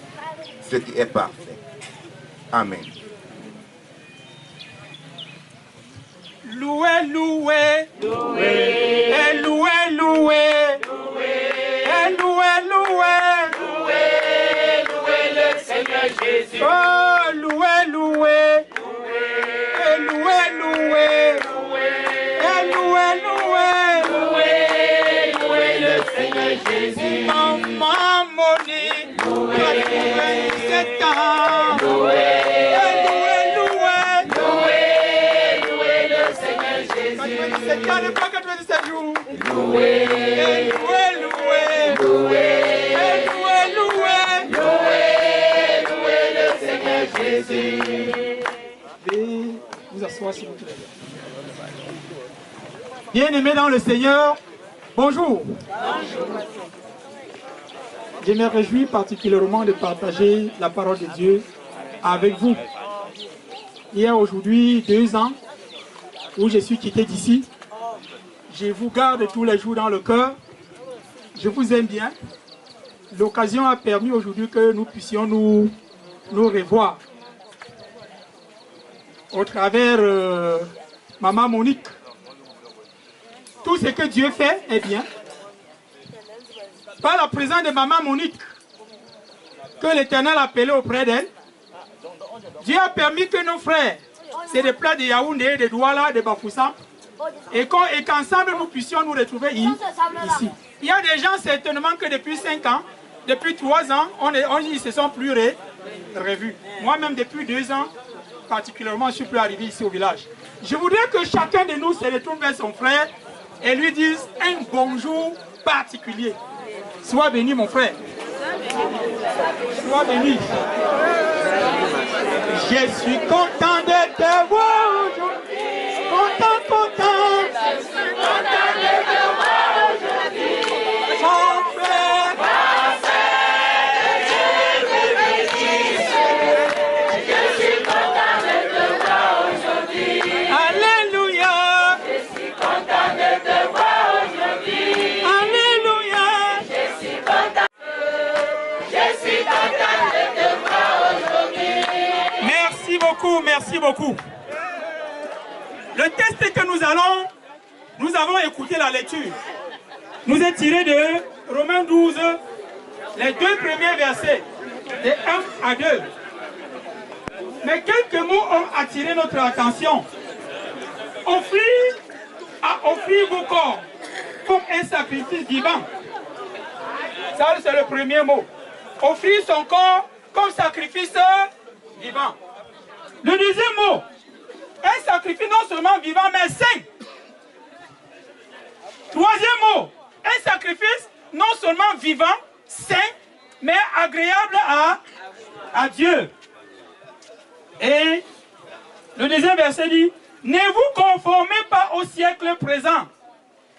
ce qui est parfait. Amen. Loué, loué, loué, et loué, loué, et loué, loué, loué le Seigneur Jésus. Oh, loué, loué, et loué, loué, et loué, loué le Seigneur Jésus. Maman Monique, 97 ans, loué le Seigneur Jésus. 97 ans, ne pas 97 jours. Loué le Seigneur Jésus. Veuillez vous asseoir s'il vous plaît. Bien-aimés dans le Seigneur, bonjour. Je me réjouis particulièrement de partager la parole de Dieu avec vous. Il y a aujourd'hui 2 ans où je suis quitté d'ici. Je vous garde tous les jours dans le cœur. Je vous aime bien. L'occasion a permis aujourd'hui que nous puissions nous revoir. Au travers Maman Monique. Tout ce que Dieu fait est bien. Par la présence de Maman Monique, que l'Éternel a appelé auprès d'elle, Dieu a permis que nos frères, c'est des plats de Yaoundé, de Douala, de Bafoussam, et qu'ensemble nous puissions nous retrouver ici. Il y a des gens certainement que depuis 5 ans, depuis 3 ans, ils se sont plus revus. Moi-même depuis 2 ans, particulièrement, je suis plus arrivé ici au village. Je voudrais que chacun de nous se retourne vers son frère et lui dise un bonjour particulier. Sois béni mon frère. Sois béni. Je suis content de te voir aujourd'hui. Content. Je suis content de te voir aujourd'hui. Mon frère. Je suis content de te voir aujourd'hui. Alléluia. Je suis content de te voir aujourd'hui. Alléluia. Je suis content de te voir aujourd'hui. Merci beaucoup. Le texte que nous avons écouté la lecture, nous est tiré de Romains 12, les 2 premiers versets, de 1 à 2. Mais quelques mots ont attiré notre attention. Offrir vos corps comme un sacrifice vivant. Ça, c'est le premier mot. Offrir son corps comme sacrifice vivant. Le deuxième mot, un sacrifice non seulement vivant, mais saint. Troisième mot, un sacrifice non seulement vivant, saint, mais agréable à Dieu. Et le deuxième verset dit, ne vous conformez pas au siècle présent,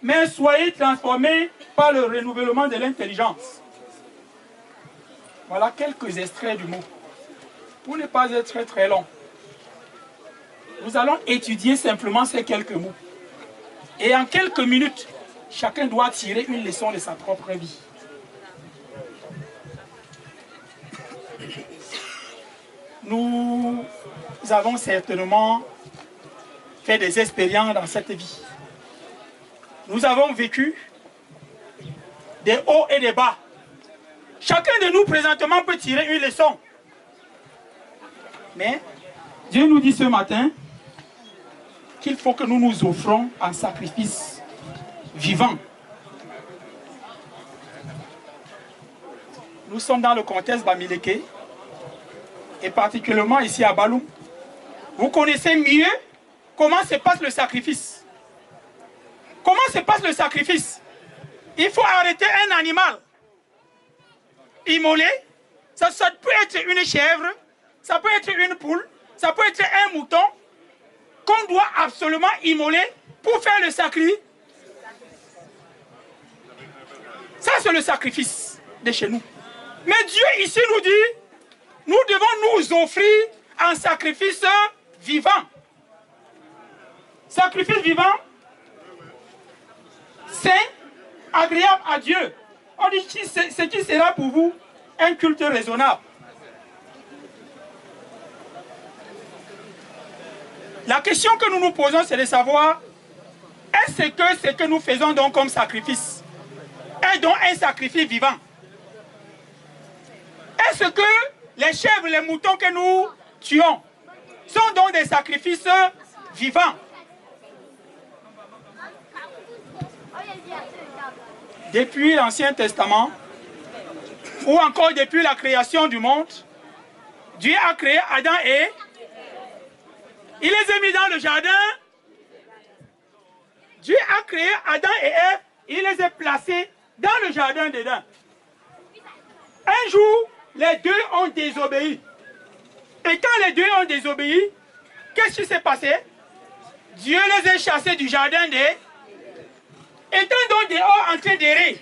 mais soyez transformés par le renouvellement de l'intelligence. Voilà quelques extraits du mot. Pour ne pas être très très long, nous allons étudier simplement ces quelques mots. Et en quelques minutes, chacun doit tirer une leçon de sa propre vie. Nous avons certainement fait des expériences dans cette vie. Nous avons vécu des hauts et des bas. Chacun de nous présentement peut tirer une leçon. Mais Dieu nous dit ce matin qu'il faut que nous nous offrons en sacrifice vivant. Nous sommes dans le contexte Bamileke et particulièrement ici à Baloum. Vous connaissez mieux comment se passe le sacrifice. Comment se passe le sacrifice? Il faut arrêter un animal. immoler. Ça peut être une chèvre, ça peut être une poule, ça peut être un mouton qu'on doit absolument immoler pour faire le sacrifice. Ça, c'est le sacrifice de chez nous. Mais Dieu ici nous dit, nous devons nous offrir un sacrifice vivant. Sacrifice vivant, saint, agréable à Dieu. On dit ce qui sera pour vous un culte raisonnable. La question que nous nous posons, c'est de savoir, est-ce que ce que nous faisons donc comme sacrifice est donc un sacrifice vivant? Est-ce que les chèvres, les moutons que nous tuons sont donc des sacrifices vivants? Depuis l'Ancien Testament, ou encore depuis la création du monde, Dieu a créé Adam et Ève. Il les a mis dans le jardin. Dieu a créé Adam et Ève, il les a placés dans le jardin d'Éden. Un jour, les deux ont désobéi. Et quand les deux ont désobéi, qu'est-ce qui s'est passé? Dieu les a chassés du jardin d'Éden. Étant donc dehors en train d'errer,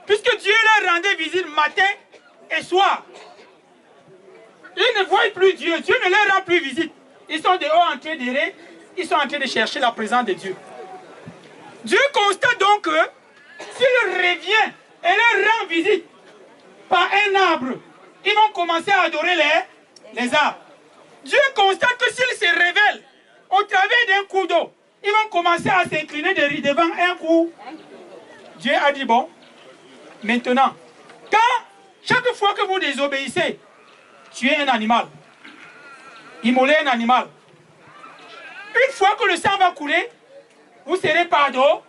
puisque Dieu leur rendait visite matin et soir, ils ne voient plus Dieu, Dieu ne leur rend plus visite. Ils sont dehors en train d'errer, ils sont en train de chercher la présence de Dieu. Dieu constate donc que s'il revient et leur rend visite par un arbre, ils vont commencer à adorer les arbres. Dieu constate que s'il se révèle au travers d'un coup d'eau, ils vont commencer à s'incliner devant un coup. Dieu a dit, bon, maintenant, quand chaque fois que vous désobéissez, tuez un animal, immolez un animal. Une fois que le sang va couler, vous serez pardonné.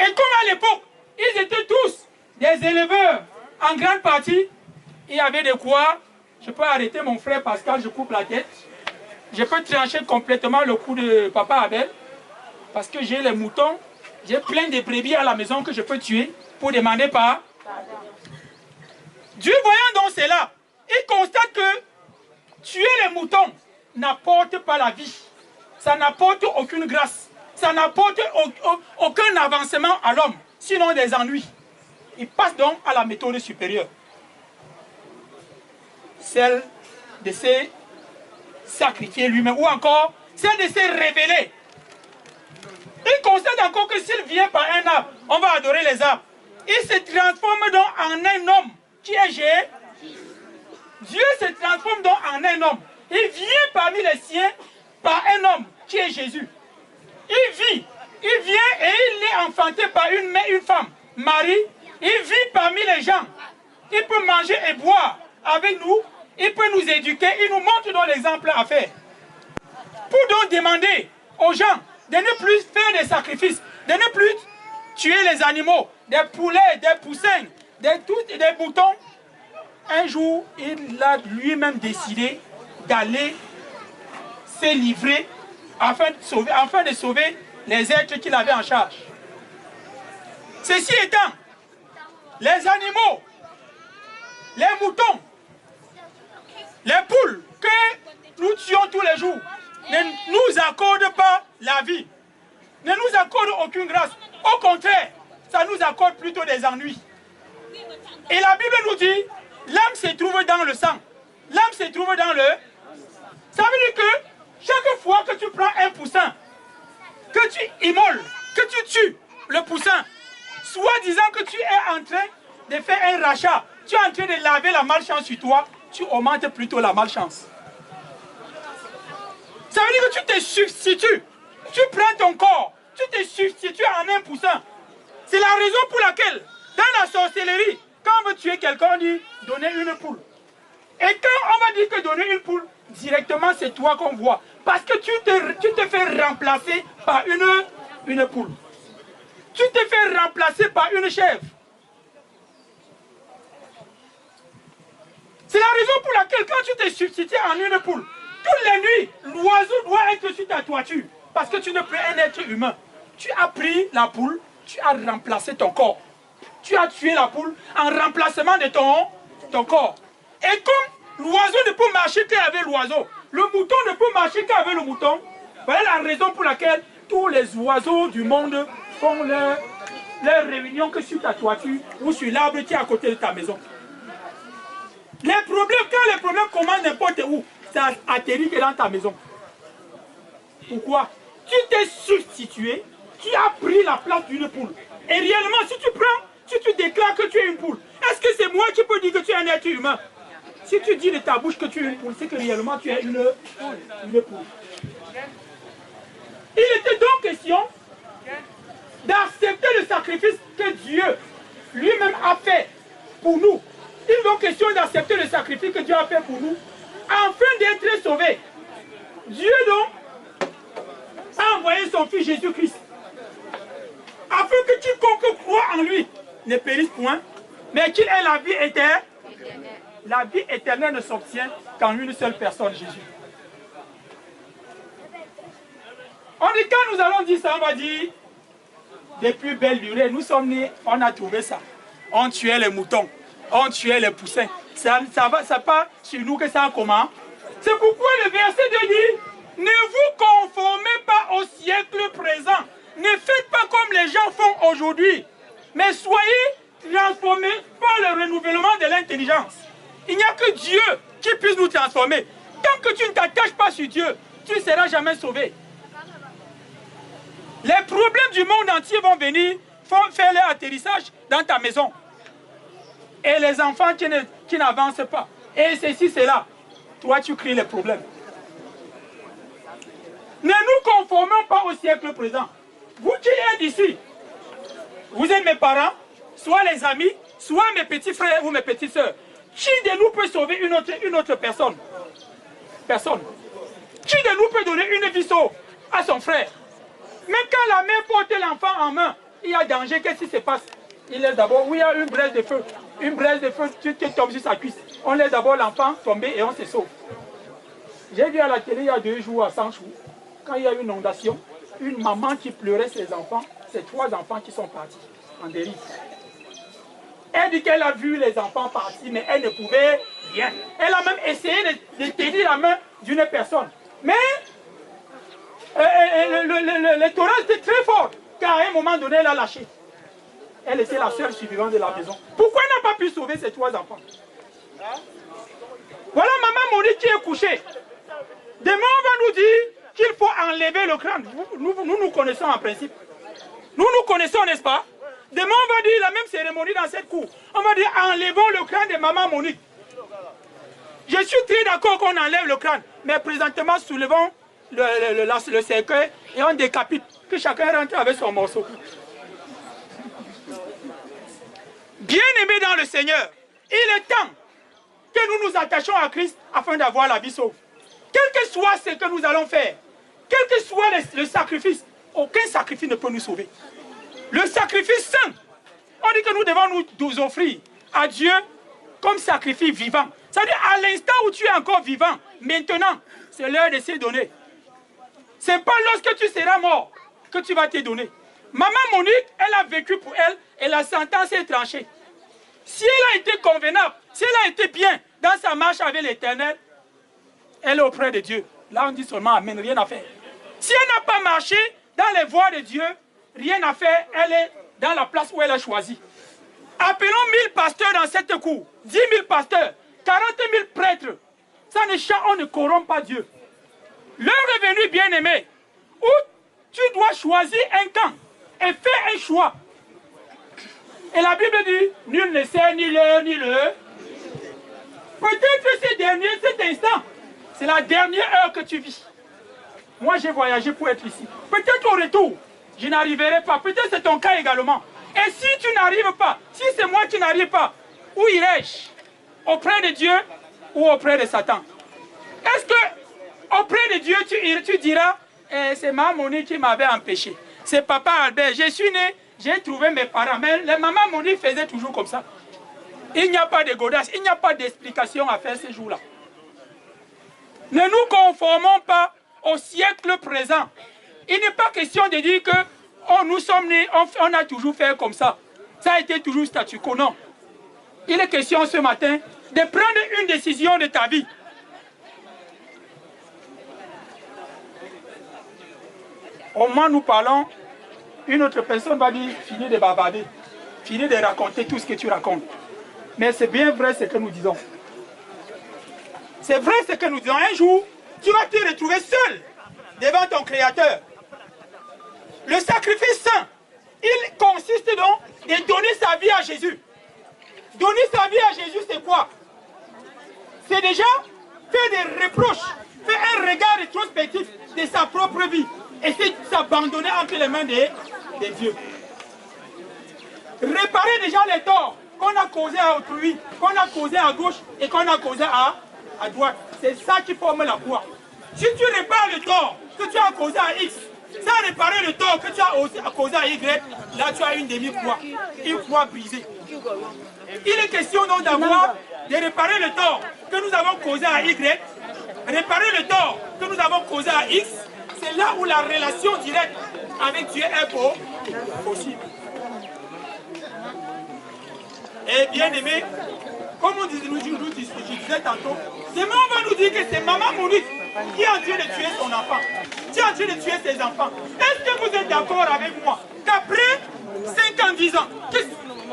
Et comme à l'époque, ils étaient tous des éleveurs, en grande partie, il y avait de quoi. Je peux arrêter mon frère Pascal, je coupe la tête. Je peux trancher complètement le cou de papa Abel, parce que j'ai les moutons, j'ai plein de brebis à la maison que je peux tuer pour demander pardon. Dieu voyant donc cela, il constate que tuer les moutons n'apporte pas la vie, ça n'apporte aucune grâce, ça n'apporte aucun avancement à l'homme, sinon des ennuis. Il passe donc à la méthode supérieure, celle de se sacrifier lui-même, ou encore celle de se révéler. Il constate encore que s'il vient par un arbre, on va adorer les arbres. Il se transforme donc en un homme qui est Jésus. Dieu se transforme donc en un homme. Il vient parmi les siens par un homme qui est Jésus. Il vient et il est enfanté par une femme, Marie. Il vit parmi les gens. Il peut manger et boire avec nous. Il peut nous éduquer. Il nous montre donc l'exemple à faire. Pour donc demander aux gens de ne plus faire des sacrifices, de ne plus tuer les animaux, des poulets, des poussins, des moutons. Un jour, il a lui-même décidé d'aller se livrer afin de sauver les êtres qu'il avait en charge. Ceci étant, les animaux, les moutons, les poules que nous tuons tous les jours ne nous accordent pas la vie, ne nous accordent aucune grâce. Au contraire, ça nous accorde plutôt des ennuis. Et la Bible nous dit, l'âme se trouve dans le sang. L'âme se trouve dans le... Ça veut dire que chaque fois que tu prends un poussin, que tu immoles, que tu tues le poussin, soi-disant que tu es en train de faire un rachat, tu es en train de laver la malchance sur toi, tu augmentes plutôt la malchance. Ça veut dire que tu te substitues. Tu prends ton corps, tu te substitues en un poussin. C'est la raison pour laquelle, dans la sorcellerie, quand on veut tuer quelqu'un, on dit donner une poule. Et quand on va dire que donner une poule, directement c'est toi qu'on voit. Parce que tu te fais remplacer par une poule. Tu te fais remplacer par une chèvre. C'est la raison pour laquelle quand tu te substitues en une poule, toutes les nuits, l'oiseau doit être sur ta toiture. Parce que tu ne peux pas un être humain. Tu as pris la poule, tu as remplacé ton corps. tu as tué la poule en remplacement de ton corps. Et comme l'oiseau ne peut marcher qu'avec l'oiseau, le mouton ne peut marcher qu'avec le mouton, voilà la raison pour laquelle tous les oiseaux du monde font leur réunion que sur ta toiture ou sur l'arbre qui est à côté de ta maison. Les problèmes, quand les problèmes commencent n'importe où, ça atterrit que dans ta maison. Pourquoi? Tu t'es substitué, tu as pris la place d'une poule. Et réellement, si tu déclares que tu es une poule, est-ce que c'est moi qui peux dire que tu es un être humain? Si tu dis de ta bouche que tu es une poule, c'est que réellement tu es une poule. Il était donc question d'accepter le sacrifice que Dieu lui-même a fait pour nous. Il est donc question d'accepter le sacrifice que Dieu a fait pour nous, afin d'être sauvés. Dieu donc a envoyé son Fils Jésus-Christ, afin que quiconque croit en lui ne périsse point, mais qu'il ait la vie éternelle. La vie éternelle ne s'obtient qu'en une seule personne, Jésus. On dit, quand nous allons dire ça, on va dire, depuis belle durée, nous sommes nés, on a trouvé ça. On tuait les moutons, on tuait les poussins. Ça pas sur nous que ça a commencé. C'est pourquoi le verset de dit, ne vous conformez pas au siècle présent. Ne faites pas comme les gens font aujourd'hui, mais soyez transformés par le renouvellement de l'intelligence. Il n'y a que Dieu qui puisse nous transformer. Tant que tu ne t'attaches pas sur Dieu, tu ne seras jamais sauvé. Les problèmes du monde entier vont venir faire leur atterrissage dans ta maison. Et les enfants qui n'avancent pas. Et ceci, c'est là. Toi, tu crées les problèmes. Ne nous conformons pas au siècle présent. Vous qui êtes ici, vous êtes mes parents, soit les amis, soit mes petits frères ou mes petites sœurs. Qui de nous peut sauver une autre personne? Personne. Qui de nous peut donner une vie sauve à son frère? Même quand la mère porte l'enfant en main, il y a danger. Qu'est-ce qui se passe? Il laisse d'abord, oui, il y a une braise de feu. Une braise de feu, tu tombes sur sa cuisse. On laisse d'abord l'enfant tomber et on se sauve. J'ai vu à la télé il y a 2 jours à Sanchou, quand il y a eu une inondation, une maman qui pleurait ses enfants, ses 3 enfants qui sont partis en dérive. Elle dit qu'elle a vu les enfants partir, mais elle ne pouvait rien. Elle a même essayé de tenir la main d'une personne. Mais le torrent était très fort, car à un moment donné, elle a lâché. Elle était la seule survivante de la maison. Pourquoi elle n'a pas pu sauver ses 3 enfants? Voilà maman Monique qui est couchée. Demain, on va nous dire qu'il faut enlever le crâne. Nous connaissons en principe. Nous connaissons, n'est-ce pas? Demain, on va dire la même cérémonie dans cette cour. On va dire enlevons le crâne de maman Monique. Je suis très d'accord qu'on enlève le crâne. Mais présentement, soulevons le cercueil et on décapite. Que chacun rentre avec son morceau. Bien-aimés dans le Seigneur, il est temps que nous nous attachions à Christ afin d'avoir la vie sauve. Quel que soit ce que nous allons faire, quel que soit le sacrifice, aucun sacrifice ne peut nous sauver. Le sacrifice saint, on dit que nous devons nous offrir à Dieu comme sacrifice vivant. C'est-à-dire à l'instant où tu es encore vivant, maintenant, c'est l'heure de se donner. Ce n'est pas lorsque tu seras mort que tu vas te donner. Maman Monique, elle a vécu pour elle et la sentence est tranchée. Si elle a été convenable, si elle a été bien dans sa marche avec l'Éternel, elle est auprès de Dieu. Là, on dit seulement Amen, rien à faire. Si elle n'a pas marché dans les voies de Dieu, rien à faire, elle est dans la place où elle a choisi. Appelons 1000 pasteurs dans cette cour, 10 000 pasteurs, 40 000 prêtres. Ça on ne corrompt pas Dieu. L'heure est venue, bien-aimé, où tu dois choisir un camp et faire un choix. Et la Bible dit, nul ne sait ni l'heure ni l'heure. Peut-être cet instant, c'est la dernière heure que tu vis. Moi, j'ai voyagé pour être ici. Peut-être au retour, je n'arriverai pas. Peut-être c'est ton cas également. Et si tu n'arrives pas, si c'est moi qui n'arrive pas, où irai-je? Auprès de Dieu ou auprès de Satan? Est-ce que auprès de Dieu, tu diras, c'est ma Monique qui m'avait empêché. C'est papa Albert. Je suis né, j'ai trouvé mes parents. Mais les mamans Monique faisaient toujours comme ça. Il n'y a pas de godasse, il n'y a pas d'explication à faire ces jours-là. Ne nous conformons pas au siècle présent. Il n'est pas question de dire que nous sommes nés, on a toujours fait comme ça. Ça a été toujours statu quo, non. Il est question ce matin de prendre une décision de ta vie. Au moment où nous parlons, une autre personne va dire, finis de bavarder, finis de raconter tout ce que tu racontes. Mais c'est bien vrai ce que nous disons. C'est vrai ce que nous disons. Un jour, tu vas te retrouver seul devant ton Créateur. Le sacrifice saint, il consiste donc de donner sa vie à Jésus. Donner sa vie à Jésus, c'est quoi? C'est déjà faire des reproches, faire un regard rétrospectif de sa propre vie. Et c'est s'abandonner entre les mains de Dieu. Réparer déjà les torts qu'on a causés à autrui, qu'on a causés à gauche et qu'on a causés à droite. C'est ça qui forme la croix. Si tu répares le tort que tu as causé à X, sans réparer le tort que tu as causé à Y, là tu as une demi-croix, une croix brisée. Il est question donc d'avoir, de réparer le tort que nous avons causé à Y, réparer le tort que nous avons causé à X. C'est là où la relation directe avec Dieu est possible. Et bien aimé, comme je disais tantôt, demain on va nous dire que c'est Maman Monique qui est en train de tuer son enfant, qui est en train de tuer ses enfants. Est-ce que vous êtes d'accord avec moi qu'après 5 ans, 10 ans, que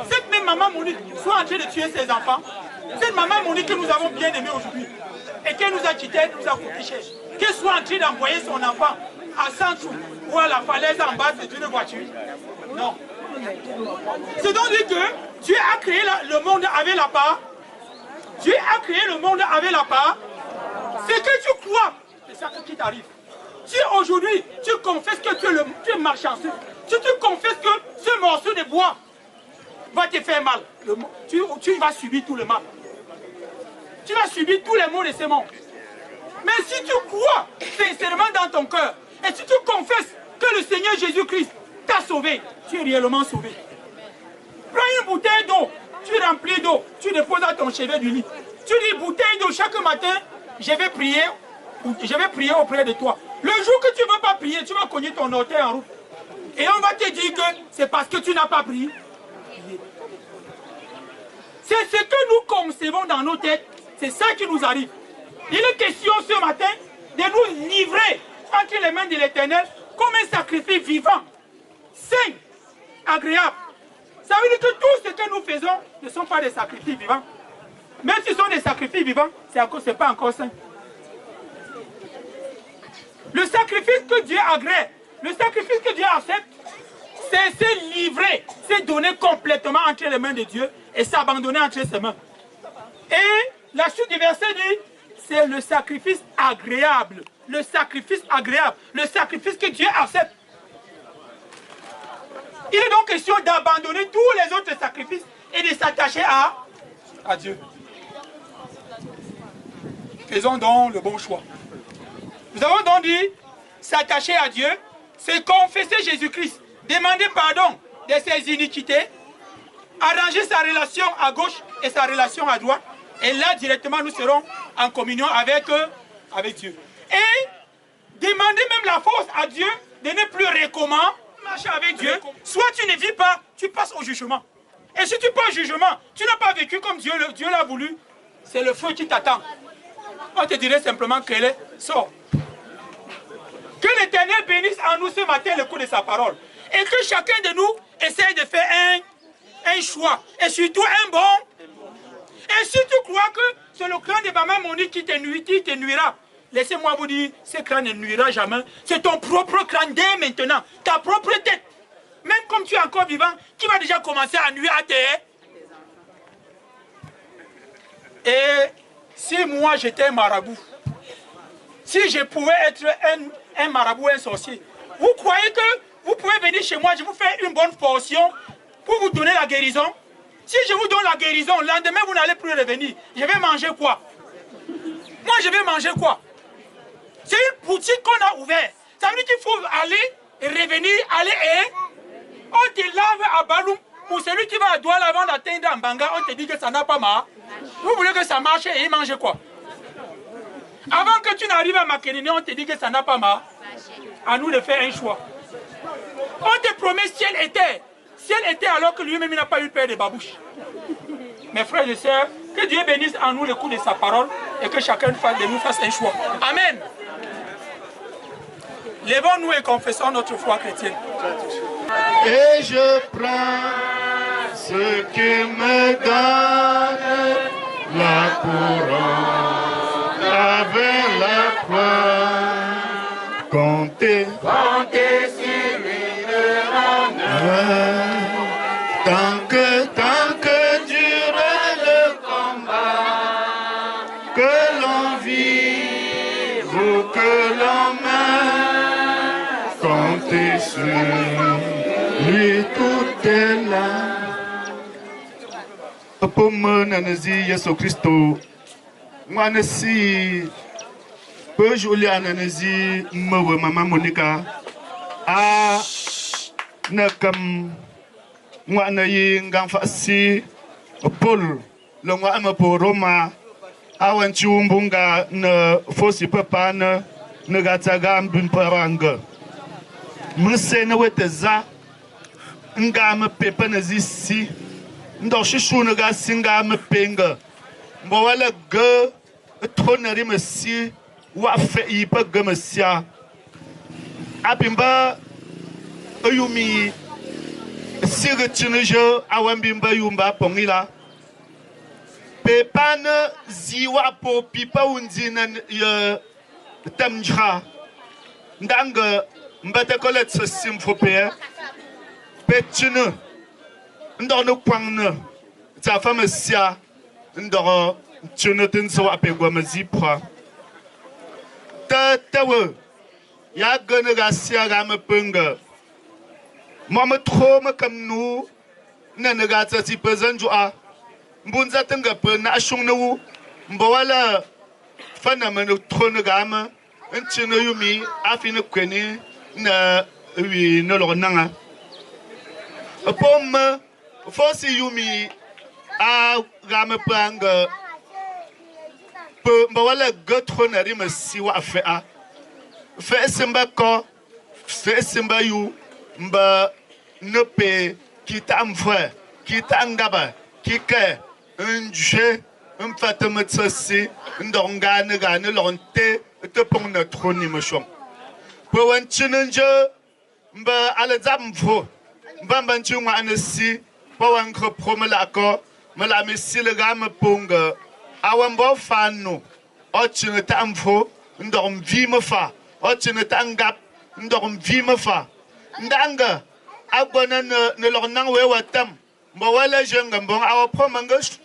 cette même Maman Monique soit en train de tuer ses enfants, cette Maman Monique que nous avons bien aimée aujourd'hui, et qu'elle nous a quittés, nous a couché, qu'elle soit en train d'envoyer son enfant à Sanchou ou à la falaise en bas d'une voiture? Non. C'est donc dire que Dieu a créé le monde avec la part. Dieu a créé le monde avec la part. Ce que tu crois, c'est ça qui t'arrive. Si aujourd'hui tu confesses que tu es malchanceux, si tu confesses que ce morceau de bois va te faire mal, tu vas subir tout le mal. Tu vas subir tous les maux de ce monde. Mais si tu crois sincèrement dans ton cœur, et si tu confesses que le Seigneur Jésus-Christ t'a sauvé, tu es réellement sauvé. Prends une bouteille d'eau, tu remplis d'eau, tu déposes à ton chevet du lit. Tu dis bouteille d'eau chaque matin, je vais prier auprès de toi. Le jour que tu ne veux pas prier, tu vas cogner ton orteil en route. Et on va te dire que c'est parce que tu n'as pas prié. C'est ce que nous concevons dans nos têtes, c'est ça qui nous arrive. Il est question ce matin de nous livrer entre les mains de l'Éternel comme un sacrifice vivant, sain, agréable. Ça veut dire que tout ce que nous faisons ne sont pas des sacrifices vivants. Même si ce sont des sacrifices vivants, ce n'est pas encore sain. Le sacrifice que Dieu agrée, le sacrifice que Dieu accepte, c'est se livrer, c'est donner complètement entre les mains de Dieu et s'abandonner entre ses mains. Et la suite du verset dit, c'est le sacrifice agréable. Le sacrifice agréable. Le sacrifice que Dieu accepte. Il est donc question d'abandonner tous les autres sacrifices et de s'attacher à Dieu. Faisons donc le bon choix. Nous avons donc dit, s'attacher à Dieu, c'est confesser Jésus-Christ, demander pardon de ses iniquités, arranger sa relation à gauche et sa relation à droite, et là directement nous serons en communion avec Dieu. Et demander même la force à Dieu de ne plus recommencer marcher avec Dieu. Soit tu ne vis pas, tu passes au jugement. Et si tu passes au jugement, tu n'as pas vécu comme Dieu l'a voulu, c'est le feu qui t'attend. On te dirait simplement qu'elle est sort. Que l'Éternel bénisse en nous ce matin le coup de sa parole. Et que chacun de nous essaye de faire un choix. Et surtout un bon. Et si tu crois que c'est le clan de Maman Monique qui te nuira, laissez-moi vous dire, ce crâne ne nuira jamais. C'est ton propre crâne dès maintenant. Ta propre tête. Même comme tu es encore vivant, qui va déjà commencer à nuire à tes. Et si moi j'étais un marabout, si je pouvais être un marabout, un sorcier, vous croyez que vous pouvez venir chez moi, je vous fais une bonne portion pour vous donner la guérison? Si je vous donne la guérison, le lendemain vous n'allez plus revenir. Je vais manger quoi? Moi je vais manger quoi? C'est une boutique qu'on a ouverte. Ça veut dire qu'il faut aller et revenir, aller et on te lave à Baloum. Pour celui qui va à Douala avant d'atteindre en Banga, on te dit que ça n'a pas marché. Vous voulez que ça marche et il mange quoi? Avant que tu n'arrives à Makéréné, on te dit que ça n'a pas marché. À nous de faire un choix. On te promet ciel et terre. ciel était alors que lui-même n'a pas eu peur des babouches. Mes frères et sœurs, que Dieu bénisse en nous le coup de sa parole et que chacun de nous fasse un choix. Amen. Lèvons-nous et confessons notre foi chrétienne. Et je prends ce que me donne la couronne avec la croix. Comptez sur l'honneur. Tant que dure le combat, que l'on vive ou que l'on meurt, comptez sur lui, tout est là. Pour moi, Nanazi Yesu Christo, moi, Nasi, peu Julia Nanazi, Maman Monica, ah, Nakam. Moi, je suis Paul, le moi, je suis Roma. Awan Chumbunga, ne fosi papa, ne gatagam bin paranga. Mse ne weteza, nga me pepe ne zisi, ndo shishu ne ga singa me penga. Mwala ge, troneri me si, wafe ipa ge me sia. Apimba, ayumi. Si le tchinje awambimba yumba pongila pepana ziwa po pipa unzina ye tamjha ndanga mbata kolet se simfope petchine ndorno kwangna ta fama sia ndoro tchine tinso apegwa mazipra tawe ya gane ga sia ga mapunga. Moi, je trouve comme nous, nous ne gâtons pas si pesant joie. Nous avons un peu de chou nous. Voilà, phénomène trop de gamme. Un chien yumi a fini de connaître oui ne l'on pomme, force yumi a gamme prang. Voilà, gâteau n'a rien si wa fait a. Fait simba ko, fait simba you, mba. Ne paie qui t'envoie, qui t'engaba, qui que un jeu, un fatame de ceci, un dongane, gane, l'onté, te pon notre nimachon. Pour un chinenge, mba alazamfo, mbambanchu anesi, pour un cropromelaco, me la messi le gamme ponga, awambo fano, ochine tamfo, ndorm vime fa, ochine tangap, ndorm vime fa, ndanga. Abona ne leur nang we watam mbo wala jenga mbon awa promangash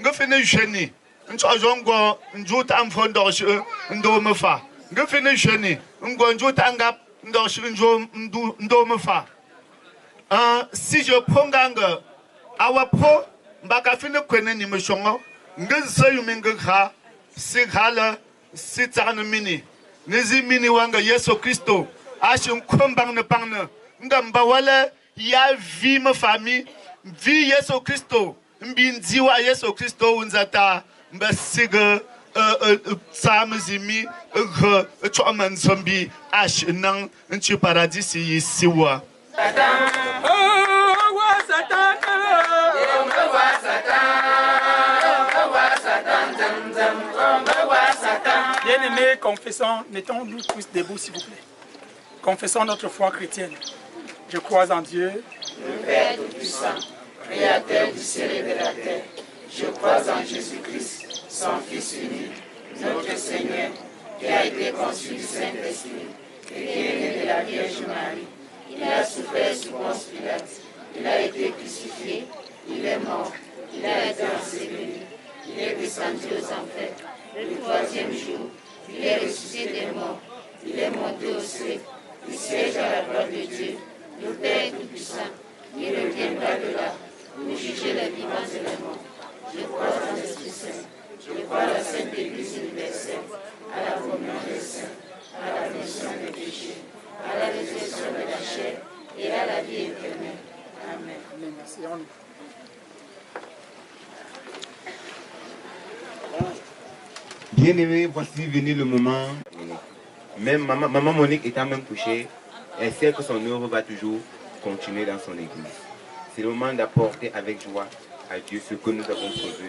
ngafene jeni ncho jongo njuta amfondo shi ndo mefa ngafene jeni ngo njuta ngap ndo shi ndo mefa si je pronganga awa pro mbaka fine kwene ni mshongo ngisa yuminga kha si khala si tsana mini nezi mini wanga Yesu Kristo ashim khombang ne pangna ngamba wala ya vie ma famille vie Yesu Kristo mbinziwa Yesu Kristo unzata mbasiga samzimi choman zombi ash nang nchi paradis yisiwa Bien-aimés, confessons, mettons-nous tous debout s'il vous plaît. Confessons notre foi chrétienne. Je crois en Dieu, le Père Tout-Puissant, Créateur du ciel et de la terre. Je crois en Jésus-Christ, son Fils unique, notre Seigneur, qui a été conçu du Saint-Esprit et qui est né de la Vierge Marie. Il a souffert sous Ponce Pilate, il a été crucifié, il est mort, il a été enseveli, il est descendu aux enfers. Le troisième jour, il est ressuscité des morts, il est monté au ciel, il siège à la droite de Dieu, le Père Tout-Puissant. Il reviendra de là pour juger les vivants et les morts. Je crois en l'Esprit Saint, je crois à la Sainte Église universelle, à la communion des saints, à la rémission des péchés, à la résurrection de la chair et à la vie éternelle. Amen. Amen. Bien-aimé, voici venu le moment. Même maman Monique étant même couchée, elle sait que son œuvre va toujours continuer dans son église. C'est le moment d'apporter avec joie à Dieu ce que nous avons posé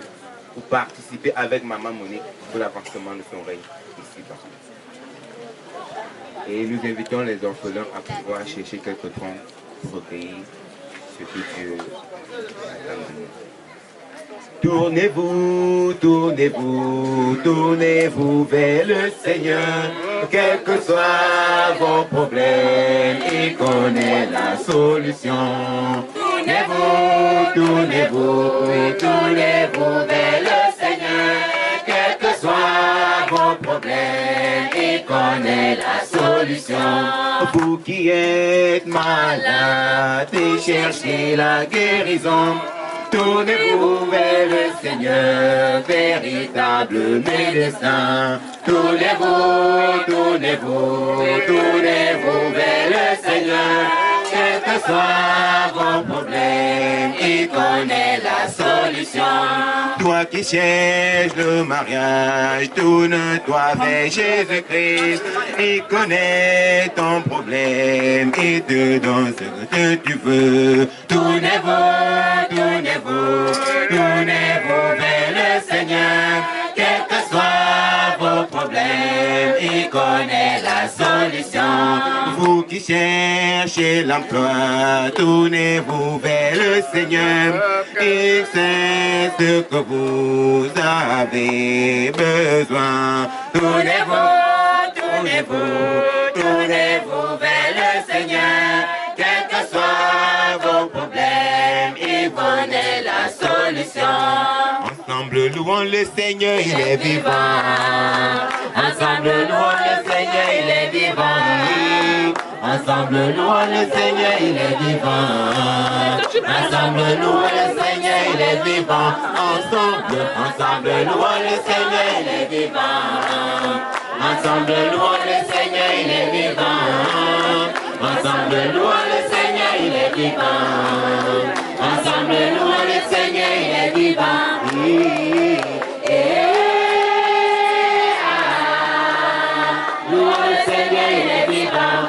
pour participer avec Maman Monique pour l'avancement de son règne ici-bas. Et nous invitons les orphelins à pouvoir chercher quelque temps pour recueillir ce que Dieu attend de nous. Tournez-vous, tournez-vous, tournez-vous vers le Seigneur, quels que soient vos problèmes, il connaît la solution. Tournez-vous, tournez-vous, tournez-vous vers le Seigneur, quels que soient vos problèmes, il connaît la solution. Vous qui êtes malade et cherchez la guérison, tournez-vous vers le Seigneur, véritable médecin. Tournez-vous, tournez-vous, tournez-vous vers le Seigneur, quels que soient vos problèmes, il connaît la solution. Toi qui cherches le mariage, tourne-toi vers Jésus-Christ, il connaît ton problème, il te donne ce que tu veux. Tournez-vous, tournez-vous, tournez-vous vers le Seigneur, quels que soient vos problèmes, il connaît la solution. Vous qui cherchez l'emploi, tournez-vous vers le Seigneur, il sait ce que vous avez besoin. Tournez-vous, tournez-vous, tournez-vous vers le Seigneur, quels que soient vos problèmes, il connaît la solution. Ensemble louons le Seigneur, il est vivant. Ensemble louons le Seigneur, il est vivant. Ensemble louons le Seigneur, il est vivant. Ensemble louons le Seigneur, il est vivant. Ensemble louons le Seigneur, il est vivant. Ensemble louons le Seigneur, il est vivant. Ensemble louons le Seigneur, il est vivant. Ensemble louons le Seigneur, il est vivant. Louons le Seigneur, il est vivant.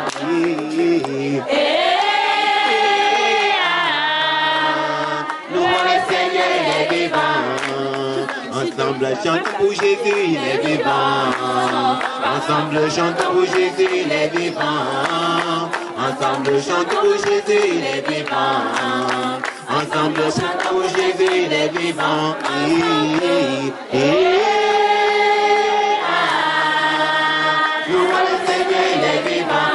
Louons le Seigneur, il est vivant. Ensemble chantons pour Jésus, il est vivant. Ensemble chantons pour Jésus, il est vivant. Ensemble chantons pour Jésus, il est vivant. Ensemble chantons pour Jésus, il est vivant. Louons le Seigneur, il est vivant.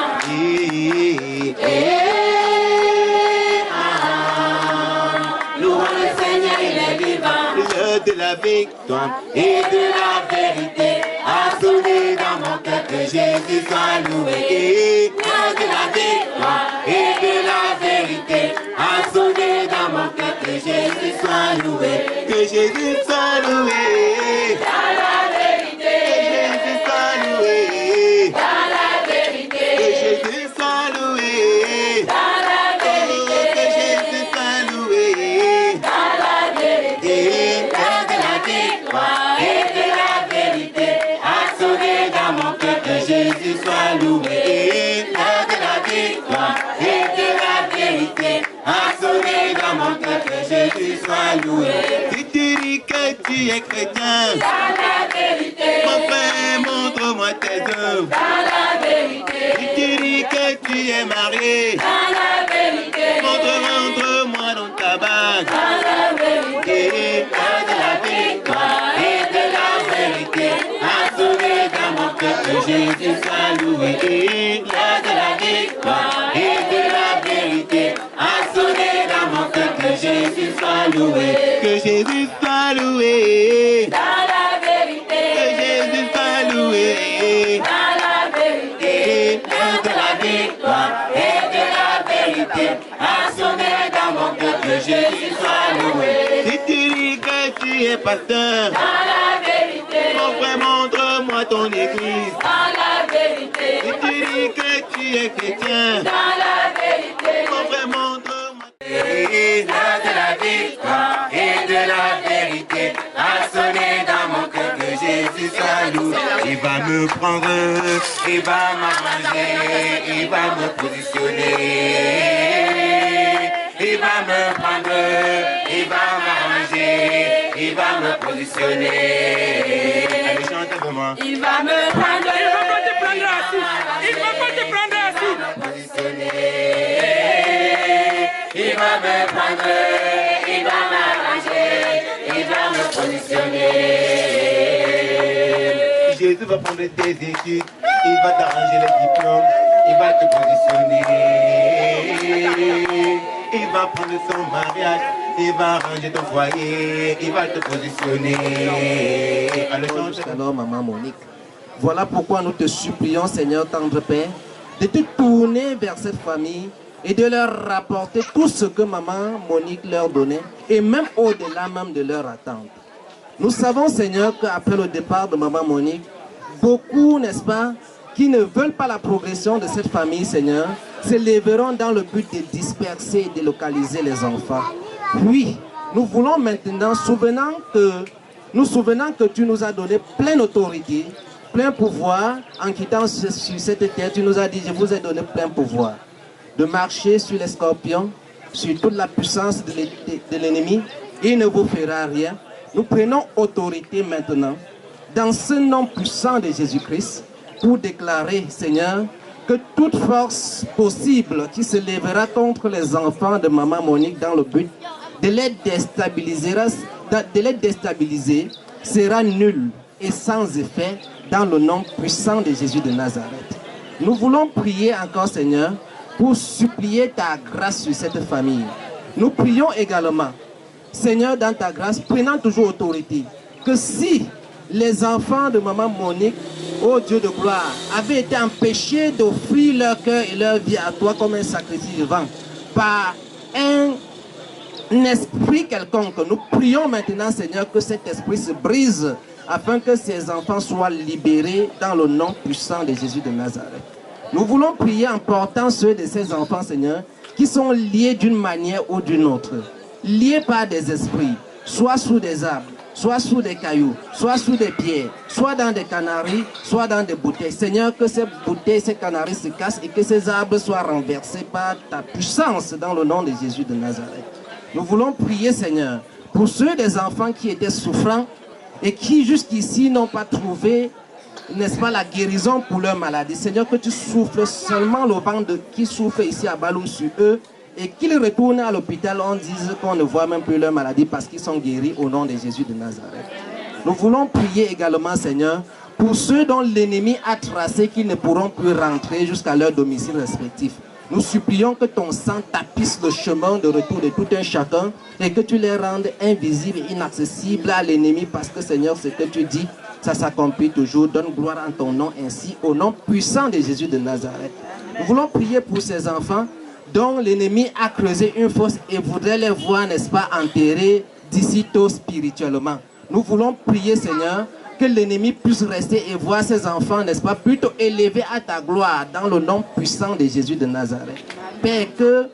Louons le Seigneur, il est vivant. L'heure de la victoire et de la vérité a sonné dans mon cœur, que Jésus soit loué. L'heure de la victoire et de la vérité a sonné dans mon cœur, que Jésus soit loué. Que Jésus soit loué. Dans la vérité. Que Jésus soit loué. Dans la vérité. Que Jésus soit loué. Dans la vérité. Que Jésus soit loué. Dans la vérité. L'heure de la victoire et de la vérité a sonné dans mon cœur, que Jésus soit loué. L'heure de la victoire et de la vérité a sonné dans mon cœur, que Jésus soit loué. Si tu dis que tu es chrétien, dans la vérité, mon frère, montre-moi tes œuvres. Dans la vérité. Si tu dis que tu es marié, dans la vérité, montre-moi dans ta bague. Dans la vérité. L'heure de la victoire et de la vérité a sonné dans mon cœur, que Jésus soit loué. L'heure de la victoire et de la vérité a sonné dans mon cœur, que Jésus soit loué. Que Jésus soit loué. Dans la vérité. Que Jésus soit loué. Dans la vérité. L'heure de la victoire et de la vérité a sonné dans mon cœur, que Jésus soit loué. Si tu dis que tu es pasteur, dans la vérité, mon frère, montre-moi ton église. Dans la vérité. Si tu dis que tu es chrétien, dans la vérité, mon frère, montre-moi. L'heure de la victoire et de la vérité a sonné dans mon cœur, que Jésus soit loué. Il va me prendre, il va m'arranger, il va me positionner. Il il va me prendre, il va m'arranger, il va me positionner. Allez, chante avec moi. Il va me prendre, il va pas te prendre assis. Il va pas te prendre assis. Il va me prendre, il va m'arranger, il va me positionner. Jésus va prendre tes études, il va t'arranger les diplômes, il va te positionner. Il va prendre son mariage, il va arranger ton foyer, il va te positionner. Alors, maman Monique, voilà pourquoi nous te supplions, Seigneur tendre Père, de te tourner vers cette famille et de leur rapporter tout ce que maman Monique leur donnait, et même au-delà même de leur attente. Nous savons, Seigneur, qu'après le départ de maman Monique, beaucoup, n'est-ce pas, qui ne veulent pas la progression de cette famille, Seigneur, se lèveront dans le but de disperser et de localiser les enfants. Puis, nous voulons maintenant, nous souvenant que tu nous as donné pleine autorité, plein pouvoir, en quittant sur cette terre, tu nous as dit, je vous ai donné plein pouvoir de marcher sur les scorpions, sur toute la puissance de l'ennemi, il ne vous fera rien. Nous prenons autorité maintenant, dans ce nom puissant de Jésus-Christ, pour déclarer, Seigneur, que toute force possible qui se lèvera contre les enfants de maman Monique dans le but de les déstabiliser sera nulle et sans effet dans le nom puissant de Jésus de Nazareth. Nous voulons prier encore, Seigneur, pour supplier ta grâce sur cette famille. Nous prions également, Seigneur, dans ta grâce, prenant toujours autorité, que si les enfants de maman Monique, ô Dieu de gloire, avaient été empêchés d'offrir leur cœur et leur vie à toi comme un sacrifice vivant, par un esprit quelconque, nous prions maintenant, Seigneur, que cet esprit se brise afin que ces enfants soient libérés dans le nom puissant de Jésus de Nazareth. Nous voulons prier en portant ceux de ces enfants, Seigneur, qui sont liés d'une manière ou d'une autre, liés par des esprits, soit sous des arbres, soit sous des cailloux, soit sous des pierres, soit dans des canaries, soit dans des bouteilles. Seigneur, que ces bouteilles, ces canaries se cassent et que ces arbres soient renversés par ta puissance dans le nom de Jésus de Nazareth. Nous voulons prier, Seigneur, pour ceux des enfants qui étaient souffrants et qui jusqu'ici n'ont pas trouvé, n'est-ce pas, la guérison pour leur maladie. Seigneur, que tu souffles seulement le vent qui souffle ici à Baloum sur eux et qu'ils retournent à l'hôpital, on dise qu'on ne voit même plus leur maladie parce qu'ils sont guéris au nom de Jésus de Nazareth. Nous voulons prier également, Seigneur, pour ceux dont l'ennemi a tracé qu'ils ne pourront plus rentrer jusqu'à leur domicile respectif. Nous supplions que ton sang tapisse le chemin de retour de tout un chacun et que tu les rendes invisibles et inaccessibles à l'ennemi parce que, Seigneur, ce que tu dis, ça s'accomplit toujours. Donne gloire en ton nom ainsi, au nom puissant de Jésus de Nazareth. Nous voulons prier pour ces enfants dont l'ennemi a creusé une fosse et voudrait les voir, n'est-ce pas, enterrés d'ici tôt spirituellement. Nous voulons prier, Seigneur, que l'ennemi puisse rester et voir ses enfants, n'est-ce pas, plutôt élevés à ta gloire dans le nom puissant de Jésus de Nazareth. Père, que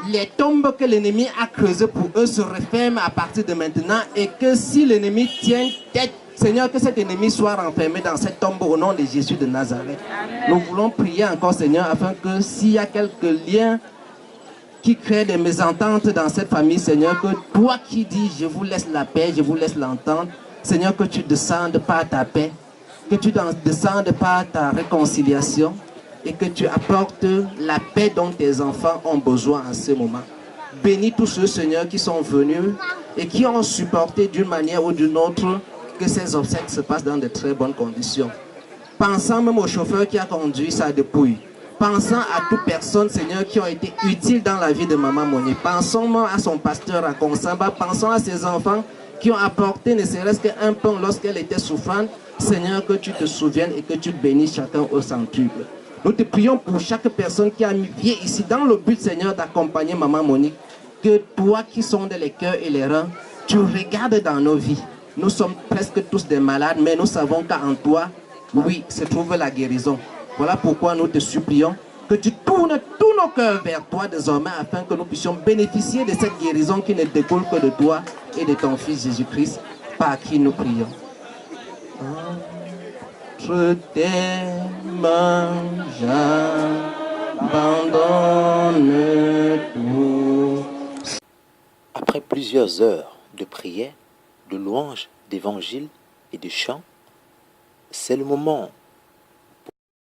les tombes que l'ennemi a creusées pour eux se referment à partir de maintenant et que si l'ennemi tient tête, Seigneur, que cet ennemi soit renfermé dans cette tombe au nom de Jésus de Nazareth. Amen. Nous voulons prier encore, Seigneur, afin que s'il y a quelques liens qui créent des mésententes dans cette famille, Seigneur, que toi qui dis, je vous laisse la paix, je vous laisse l'entendre, Seigneur, que tu descendes par ta paix, que tu descendes par ta réconciliation et que tu apportes la paix dont tes enfants ont besoin en ce moment. Bénis tous ceux, Seigneur, qui sont venus et qui ont supporté d'une manière ou d'une autre que ces obsèques se passent dans de très bonnes conditions. Pensant même au chauffeur qui a conduit sa dépouille. Pensant à toute personne, Seigneur, qui ont été utiles dans la vie de maman Monique. Pensons à son pasteur à Konsamba. Pensons à ses enfants qui ont apporté ne serait-ce qu'un pain lorsqu'elle était souffrante. Seigneur, que tu te souviennes et que tu bénisses chacun au centuple. Nous te prions pour chaque personne qui a mis pied ici dans le but, Seigneur, d'accompagner maman Monique. Que toi qui sondes les cœurs et les reins, tu regardes dans nos vies. Nous sommes presque tous des malades, mais nous savons qu'en toi, oui, se trouve la guérison. Voilà pourquoi nous te supplions que tu tournes tous nos cœurs vers toi désormais afin que nous puissions bénéficier de cette guérison qui ne découle que de toi et de ton Fils Jésus-Christ, par qui nous prions. Entre tes mains, j'abandonne tout. Après plusieurs heures de prière, de louanges, d'évangiles et de chants, c'est le moment